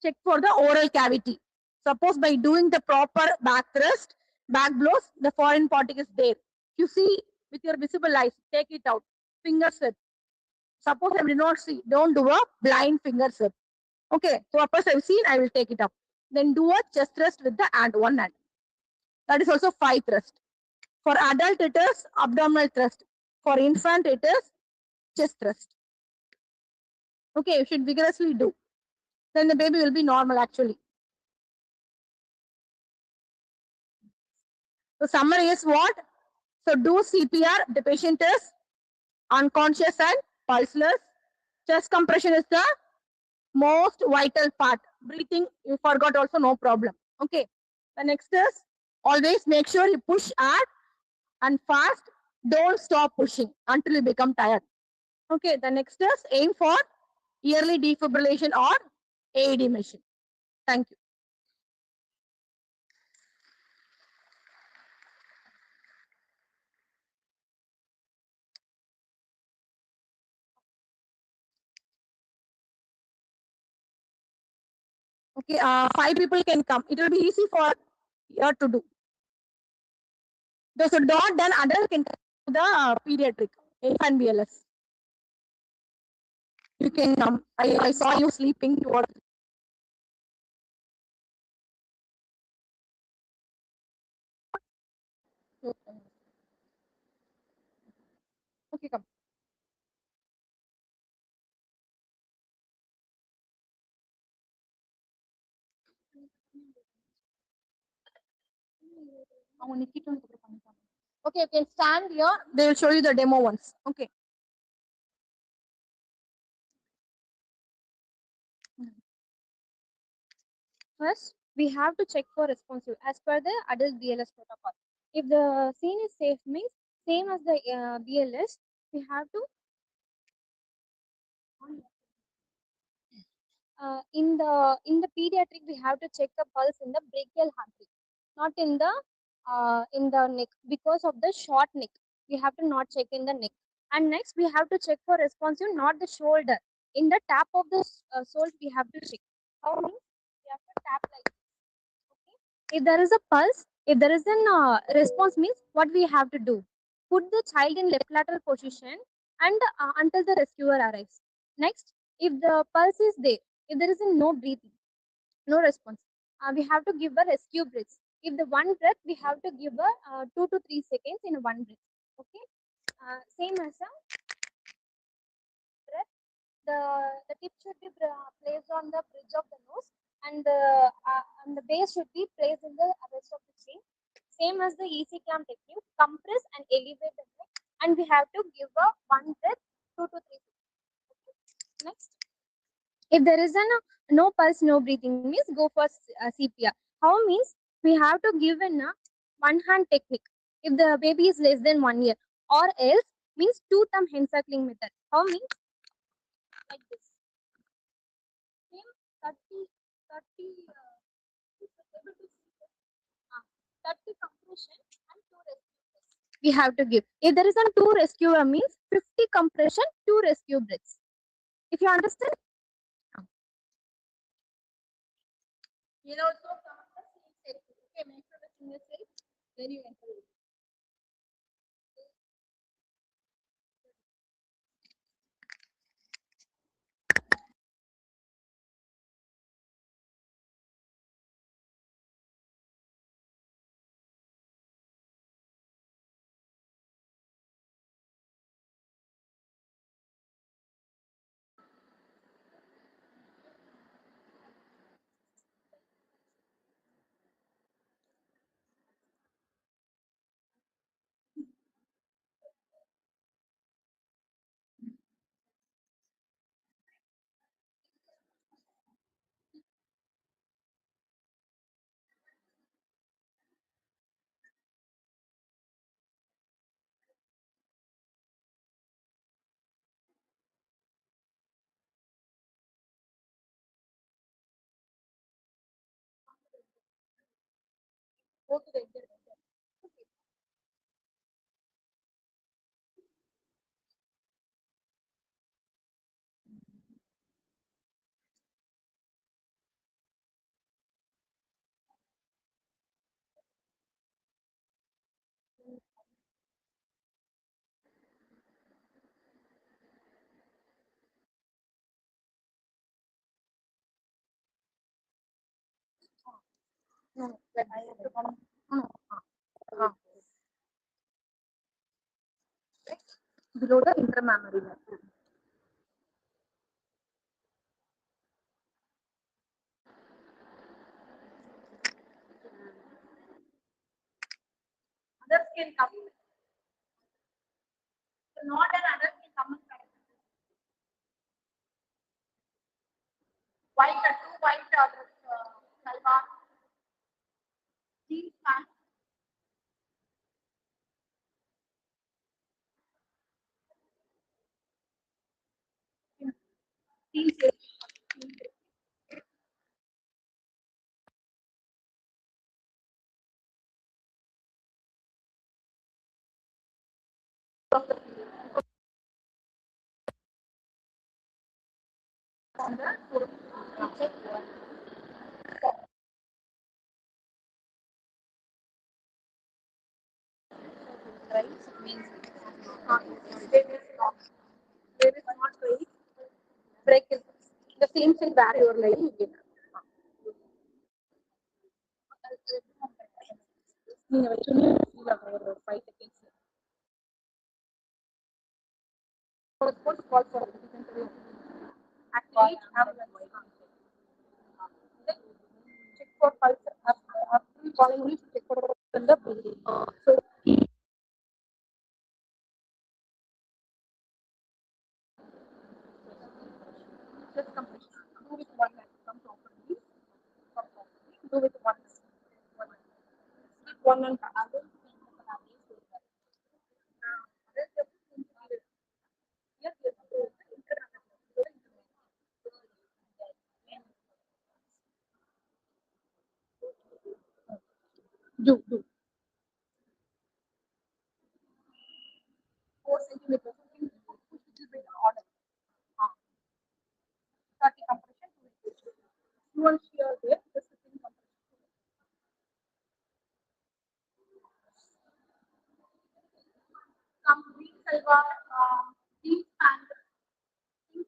check for the oral cavity. Suppose by doing the proper back thrust, back blows, the foreign particle is there. You see with your visible eyes, take it out. Finger sweep. Suppose I did not see, don't do a blind finger sweep. Okay, so first I've seen, I will take it up. Then do a chest thrust with the hand, one hand. That is also 5 thrust. For adult it is abdominal thrust. For infant it is chest thrust. Okay, you should vigorously do. Then the baby will be normal actually. So summary is what? So do CPR, the patient is unconscious and pulseless. Chest compression is the most vital part. Breathing, you forgot also, no problem. Okay. The next is always make sure you push hard and fast. Don't stop pushing until you become tired. Okay. The next is aim for yearly defibrillation or AED machine. Thank you. Okay, 5 people can come. It will be easy for you to do. Those who not done, adult can come to the pediatric infant BLS. You can come. I saw you sleeping towards. Okay, come. Okay, you can stand here. They will show you the demo once. Okay. First, we have to check for responsive as per the adult BLS protocol. If the scene is safe means same as the BLS, we have to in the pediatric we have to check the pulse in the brachial heartbeat, not in the neck because of the short neck. We have to not check in the neck. And next we have to check for responsive, not the shoulder. In the tap of the sole we have to check. How means we have to tap like this. Okay? If there is a pulse, if there is an response means what we have to do? Put the child in left lateral position and until the rescuer arrives. Next, if the pulse is there, if there is a no breathing, no response, we have to give a rescue breath. If the one breath, we have to give a 2 to 3 seconds in one breath. Okay, same as a breath. The tip should be placed on the bridge of the nose, and the base should be placed in the rest of the chin. Same as the easy clam technique, compress and elevate the neck, and we have to give a one breath 2 to 3 seconds. Okay. Next, if there is no pulse, no breathing means go for CPR. How means we have to give in a one hand technique if the baby is less than 1 year, or else means two thumb hand circling method. How means like this. Same 30, 30, able to see this. 30 compression and 2 rescue breaths. We have to give. If there is a 2 rescuer means 50 compression, 2 rescue breaths. If you understand. You know, so come the same safety. Okay, make sure the thing is safe. Then you enter it. Go to the exit. No, that I have to come. No. Below the intermammary line. Others can come. So not an other can come and try. White, two white salwar, jeans pants. There is not very break it. The same thing where you are lying again. நீங்க வச்சோன்னே feel ஆகும் ஒரு 5 seconds. Post call for activate ambulance. Check for pulse after calling you check for the breathing. So just compression. Do with one hand. Come properly. Come properly. Do with one hand. One hand. Yes, yes. Do 4 centimeters. Push little bit order. 30 compression. You want shear there. Just 15 compression. Some weak salva, deep and think.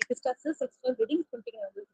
Discusses sexual reading, continuing.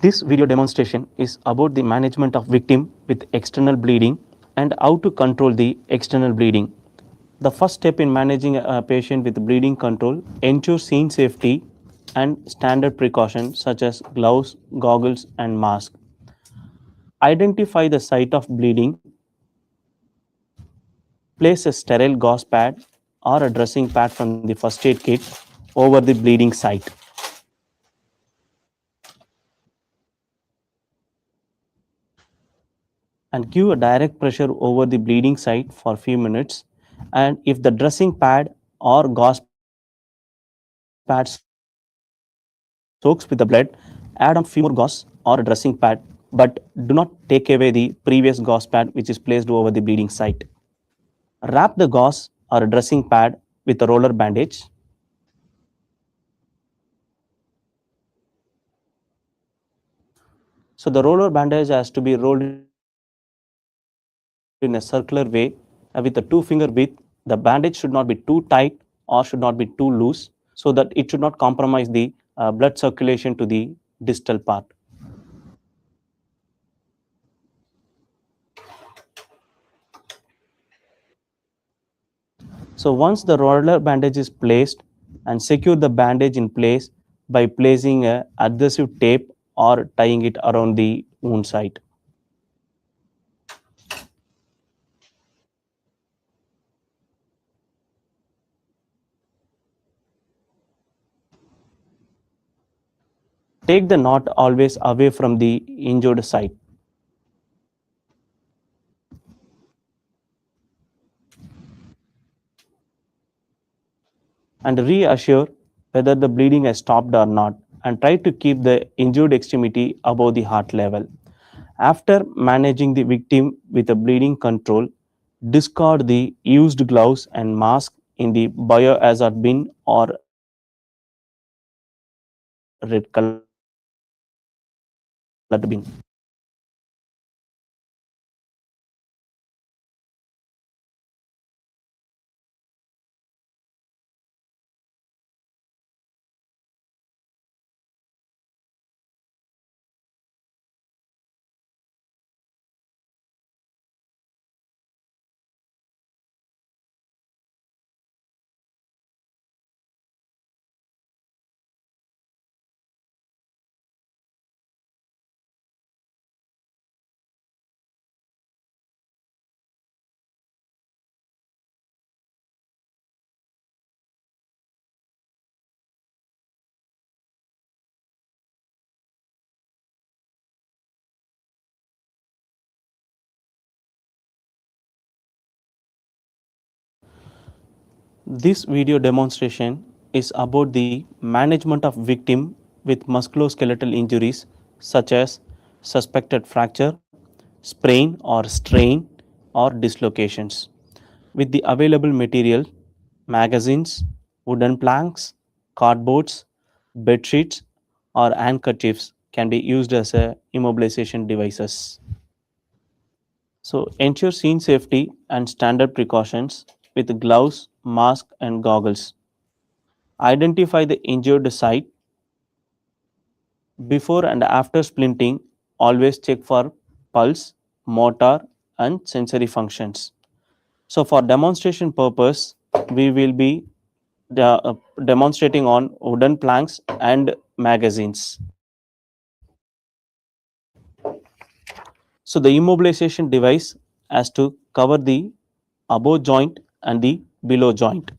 This video demonstration is about the management of victim with external bleeding and how to control the external bleeding. The first step in managing a patient with bleeding control ensure scene safety and standard precautions such as gloves, goggles and mask. Identify the site of bleeding, place a sterile gauze pad or a dressing pad from the first aid kit over the bleeding site. And give a direct pressure over the bleeding site for a few minutes. And if the dressing pad or gauze pad soaks with the blood, add on few more gauze or a dressing pad, but do not take away the previous gauze pad which is placed over the bleeding site. Wrap the gauze or a dressing pad with a roller bandage. So the roller bandage has to be rolled in a circular way with a 2 finger width. The bandage should not be too tight or should not be too loose so that it should not compromise the blood circulation to the distal part. So once the roller bandage is placed, and secure the bandage in place by placing a adhesive tape or tying it around the wound site. Take the knot always away from the injured site. And reassure whether the bleeding has stopped or not, and try to keep the injured extremity above the heart level. After managing the victim with a bleeding control, discard the used gloves and mask in the biohazard bin or red color bin. This video demonstration is about the management of victim with musculoskeletal injuries such as suspected fracture, sprain or strain or dislocations. With the available material, magazines, wooden planks, cardboards, bed sheets or handkerchiefs can be used as a immobilization devices. So ensure scene safety and standard precautions with gloves, mask and goggles. Identify the injured site. Before and after splinting, always check for pulse, motor and sensory functions. So for demonstration purpose, we will be demonstrating on wooden planks and magazines. So the immobilization device has to cover the above joint and the below joint.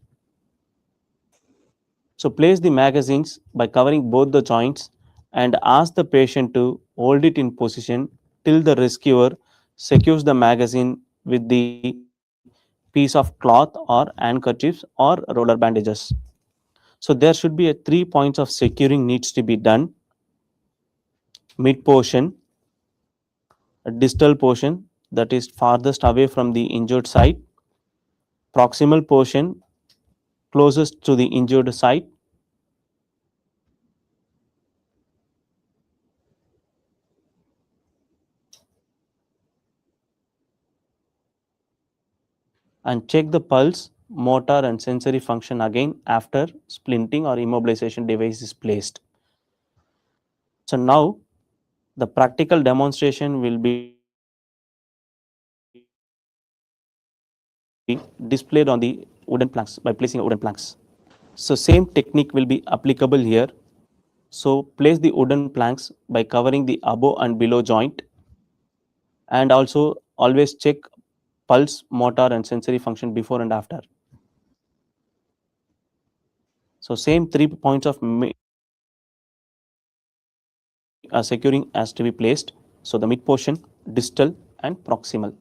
So place the magazines by covering both the joints and ask the patient to hold it in position till the rescuer secures the magazine with the piece of cloth or handkerchiefs or roller bandages. So there should be a 3 points of securing needs to be done: mid portion, a distal portion that is farthest away from the injured site, proximal portion closest to the injured site, and check the pulse, motor and sensory function again after splinting or immobilization device is placed. So now The practical demonstration will be displayed on the wooden planks by placing a wooden planks. So same technique will be applicable here. So place the wooden planks by covering the above and below joint, and also always check pulse, motor and sensory function before and after. So same 3 points of securing has to be placed. So the mid portion, distal and proximal.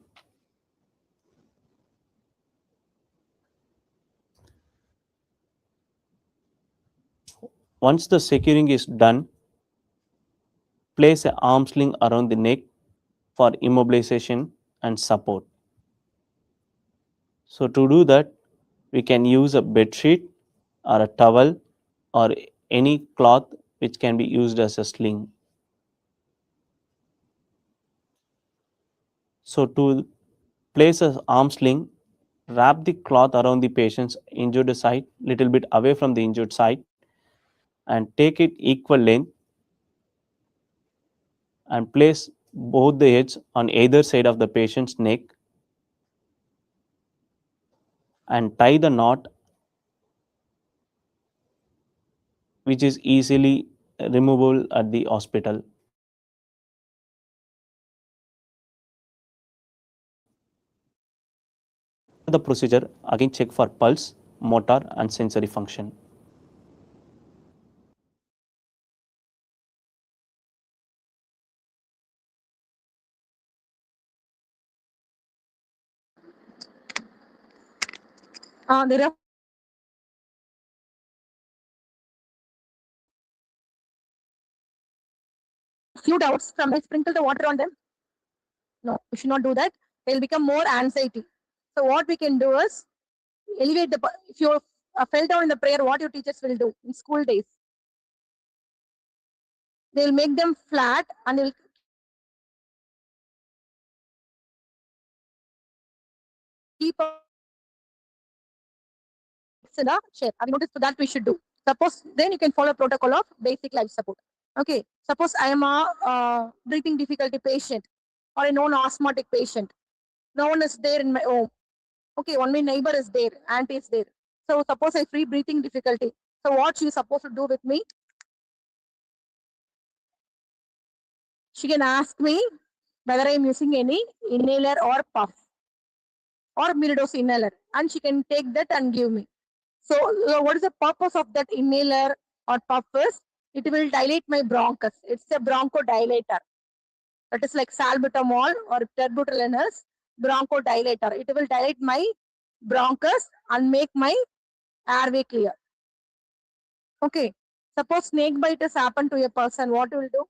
Once the securing is done, place an arm sling around the neck for immobilization and support. So to do that, we can use a bed sheet or a towel or any cloth which can be used as a sling. So to place a arm sling, wrap the cloth around the patient's injured side, little bit away from the injured side, and take it equal length and place both the heads on either side of the patient's neck and tie the knot, which is easily removable at the hospital. After the procedure, again check for pulse, motor and sensory function. There are few doubts from the sprinkle the water on them. No, we should not do that. They'll become more anxiety. So what we can do is elevate the. If you fell down in the prayer, what your teachers will do in school days? They'll make them flat and they'll keep a in the chair. Have you noticed? So that we should do. Suppose then you can follow protocol of basic life support. Okay. Suppose I am a breathing difficulty patient or a known asthmatic patient. No one is there in my home. Okay, only neighbor is there, auntie is there. So suppose I free breathing difficulty. So what she is supposed to do with me? She can ask me whether I am using any inhaler or puff or Miridos inhaler, and she can take that and give me. So what is the purpose of that inhaler or puff is? It will dilate my bronchus. It's a bronchodilator. That is like salbutamol or terbutaline is bronchodilator. It will dilate my bronchus and make my airway clear. Okay. Suppose snake bite has happened to a person, what will do?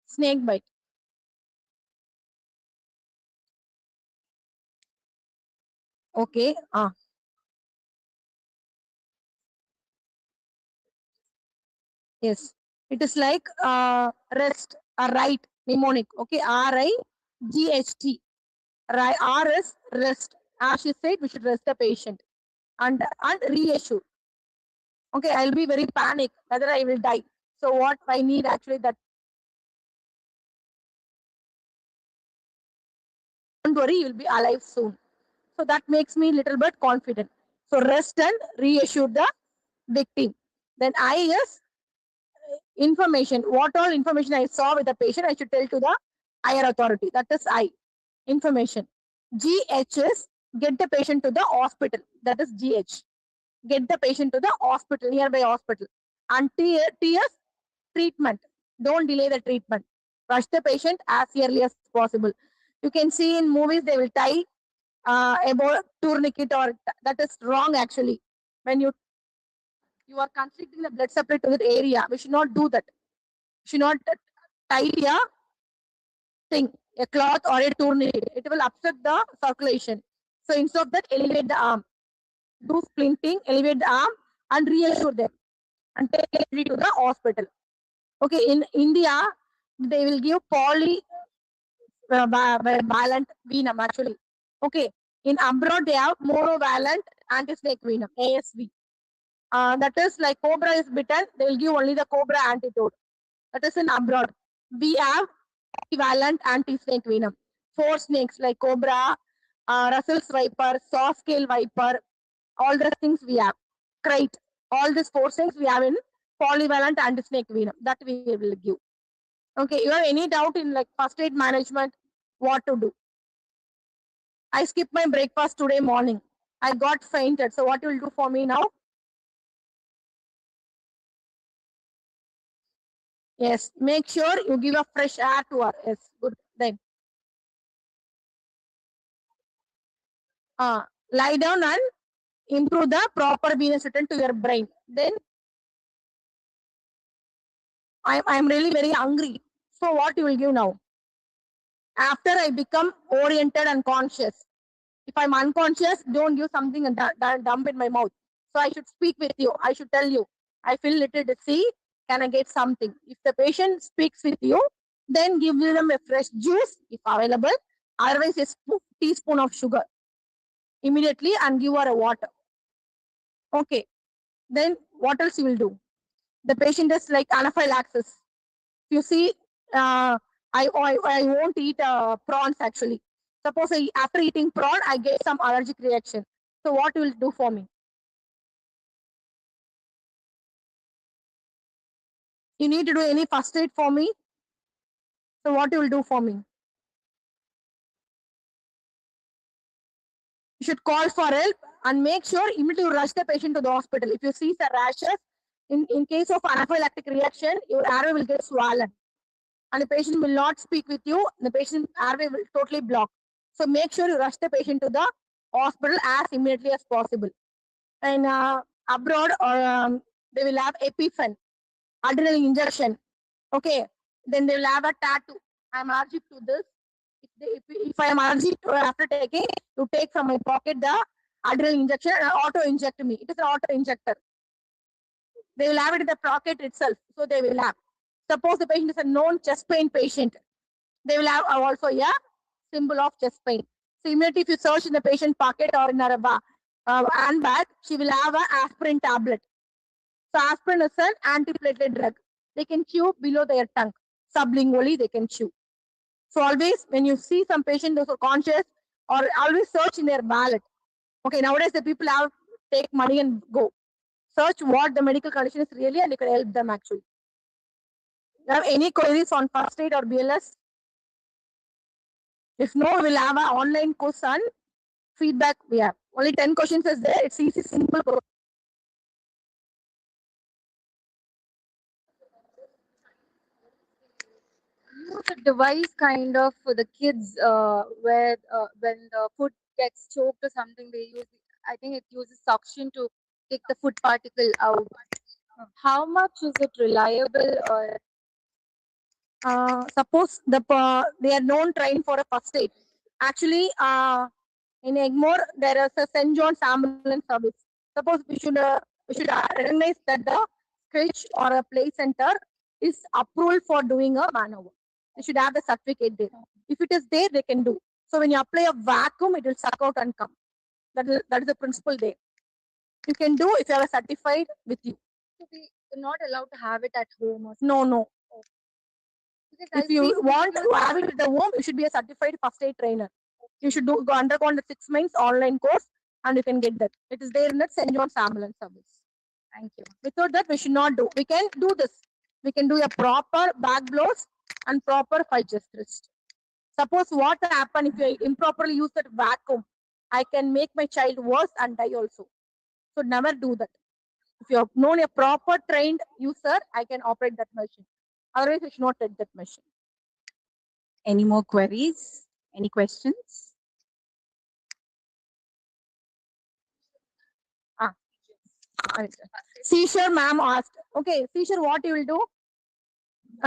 Snake bite. Okay. Yes. It is like rest, right, mnemonic. Okay. RIGHT. Right. R is rest. As she said, we should rest the patient and reassure. Okay. I'll be very panic whether I will die. So what I need actually that. Don't worry, you will be alive soon. So that makes me little bit confident. So rest and reassure the victim. Then I is information. What all information I saw with the patient, I should tell to the higher authority. That is I. Information. GH is get the patient to the hospital. That is GH. Get the patient to the hospital, nearby hospital. And T is treatment. Don't delay the treatment. Rush the patient as early as possible. You can see in movies they will tie about tourniquet or that is wrong actually. When you are constricting the blood supply to that area, we should not do that. We should not tie a thing, a cloth or a tourniquet. It will upset the circulation. So instead of that, elevate the arm. Do splinting, elevate the arm and reassure them and take it to the hospital. Okay, in India, they will give polyvalent venom actually. Okay, in abroad they have monovalent anti-snake venom, ASV. That is like cobra is bitten, they will give only the cobra antidote. That is in abroad. We have equivalent anti-snake venom. 4 snakes like cobra, Russell's viper, soft scale viper, all the things we have. Crate. All these 4 things we have in polyvalent anti-snake venom. That we will give. Okay, you have any doubt in like first aid management? What to do? I skipped my breakfast today morning. I got fainted. So what you will do for me now? Yes, make sure you give a fresh air to her. Yes, good. Then lie down and improve the proper venous return to your brain. Then I'm really very hungry. So what you will give now? After I become oriented and conscious. If I'm unconscious, don't give something and dump in my mouth. So I should speak with you. I should tell you, I feel little dizzy. Can I get something? If the patient speaks with you, then give them a fresh juice if available. Otherwise, a teaspoon of sugar immediately and give her a water. Okay. Then what else you will do? The patient is like anaphylaxis. You see, I won't eat prawns actually. Suppose after eating prawn, I get some allergic reaction. So what will do for me? You need to do any first aid for me? So what you will do for me? You should call for help and make sure immediately rush the patient to the hospital. If you see the rashes, in case of anaphylactic reaction, your airway will get swollen. And the patient will not speak with you. The patient airway will totally block. So make sure you rush the patient to the hospital as immediately as possible. And abroad, or they will have epifen, adrenaline injection. Okay, then they will have a tattoo. I'm allergic to this. If I am allergic to, after taking, you take from my pocket the adrenaline injection and auto inject me. It is an auto injector. They will have it in the pocket itself. So they will have. Suppose the patient is a known chest pain patient, they will have also a symbol of chest pain. So immediately if you search in the patient pocket or in her handbag, she will have an aspirin tablet. So aspirin is an antiplatelet drug. They can chew below their tongue. Sublingually, they can chew. So always when you see some patient those are conscious, or always search in their wallet. Okay, nowadays the people have take money and go. Search what the medical condition is really and you can help them actually. You have any queries on first aid or BLS? If no, we'll have an online course on feedback. We have only 10 questions is there. It's easy, simple. Use a device kind of for the kids where when the food gets choked or something, they use, I think it uses suction to take the food particle out. How much is it reliable? Or Suppose they are known trained for a first aid. Actually, in Egmore, there is a St. John's ambulance service. Suppose we should recognize that the scratch or a play center is approved for doing a maneuver. They should have the certificate there. If it is there, they can do. So when you apply a vacuum, it will suck out and come. That is the principle there. You can do if you have a certified with you. so we are not allowed to have it at home or No, no. because If you want to have it at the home, you should be a certified first aid trainer. You should go undergo the 6 months online course and you can get that. It is there in the St. John's ambulance service. Thank you. Without that, we should not do. We can do this. We can do a proper back blows and proper fight chest wrist. Suppose what happen if you improperly use that vacuum, I can make my child worse and die also. So never do that. If you have known a proper trained user, I can operate that machine. Otherwise, you should not take that machine. Any more queries? Any questions? Seizure, ma'am asked. Okay, seizure, what you will do?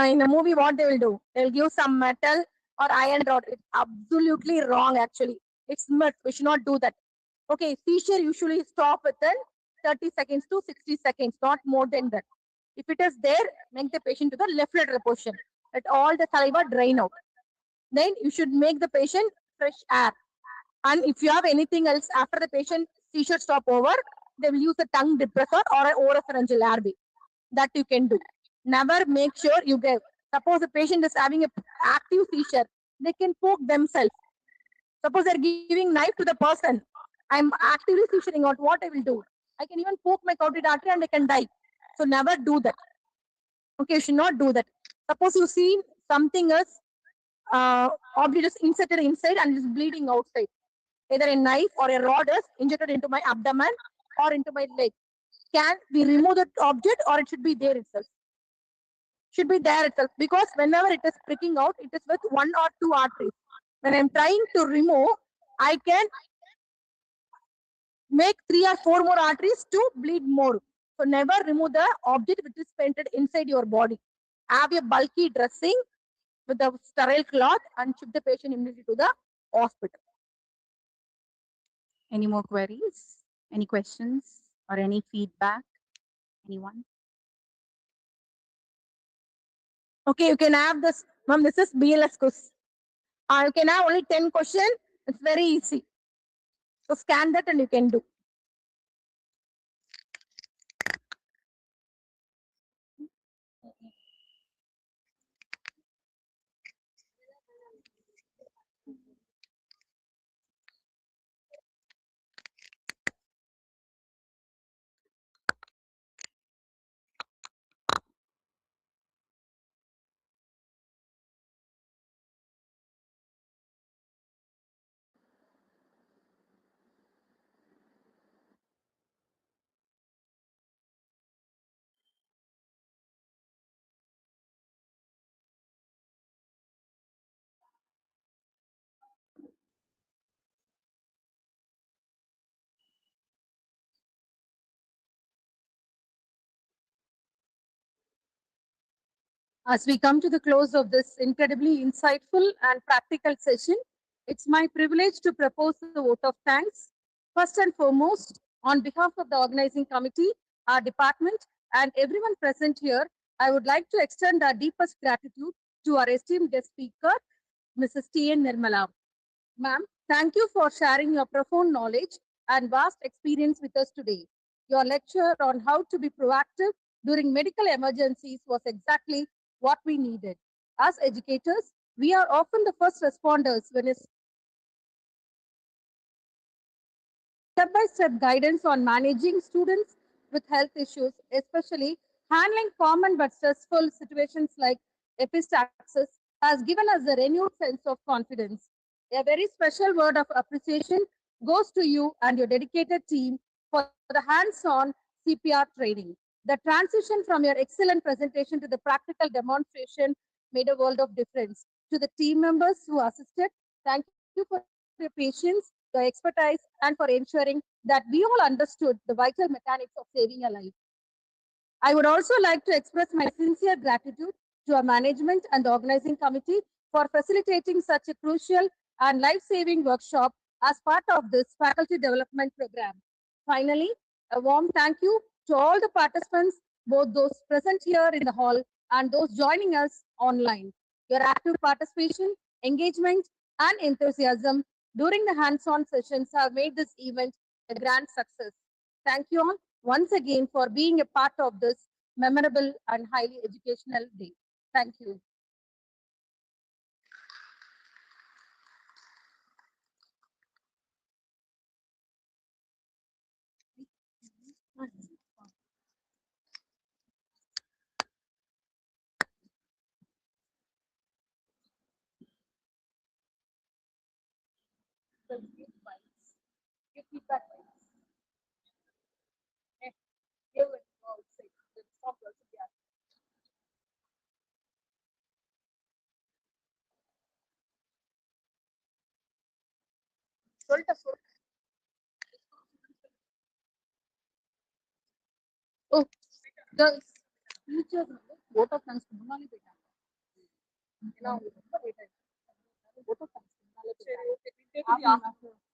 In the movie, what they will do? They will give some metal or iron rod. It's absolutely wrong, actually. It's myth. We should not do that. Okay, seizure usually stop within 30 seconds to 60 seconds, not more than that. If it is there, make the patient to the left lateral position. Let all the saliva drain out. Then you should make the patient fresh air. And if you have anything else after the patient seizure stop over, they will use a tongue depressor or an oropharyngeal airway. That you can do. Never make sure you give. Suppose the patient is having a active seizure, they can poke themselves. Suppose they're giving knife to the person. I'm actively seizuring out. What I will do? I can even poke my carotid artery and I can die. So never do that. Okay, you should not do that. Suppose you see something else, object is inserted inside and is bleeding outside. Either a knife or a rod is injected into my abdomen or into my leg. Can we remove that object or it should be there itself? Should be there itself, because whenever it is pricking out, it is with one or two arteries. When I'm trying to remove, I can make 3 or 4 more arteries to bleed more. So never remove the object which is painted inside your body. Have a bulky dressing with a sterile cloth and ship the patient immediately to the hospital. Any more queries? Any questions or any feedback? Anyone? Okay, you can have this. Ma'am, this is BLS quiz. You can have only 10 questions. It's very easy. So scan that and you can do. As we come to the close of this incredibly insightful and practical session, it's my privilege to propose a vote of thanks. First and foremost, on behalf of the organizing committee, our department, and everyone present here, I would like to extend our deepest gratitude to our esteemed guest speaker, Mrs. T.N. Nirmala. Ma'am, thank you for sharing your profound knowledge and vast experience with us today. Your lecture on how to be proactive during medical emergencies was exactly what we needed. As educators, we are often the first responders when a step-by-step guidance on managing students with health issues, especially handling common but stressful situations like epistaxis, has given us a renewed sense of confidence. A very special word of appreciation goes to you and your dedicated team for the hands-on CPR training. The transition from your excellent presentation to the practical demonstration made a world of difference. To the team members who assisted, thank you for your patience, your expertise, and for ensuring that we all understood the vital mechanics of saving a life. I would also like to express my sincere gratitude to our management and the organizing committee for facilitating such a crucial and life-saving workshop as part of this faculty development program. Finally, a warm thank you to all the participants, both those present here in the hall and those joining us online. Your active participation, engagement, and enthusiasm during the hands-on sessions have made this event a grand success. Thank you all once again for being a part of this memorable and highly educational day. Thank you. Give feedback. Give it outside. Stop also be asked. சொல்லிட்ட சொல். ஓ, the teachers வந்து vote of thanks முன்னாலே போயிட்டாங்க. ஏன்னா அவங்களுக்கு ரொம்ப late ஆயிடுச்சு. vote of thanks முன்னாலே போயிட்டாங்க.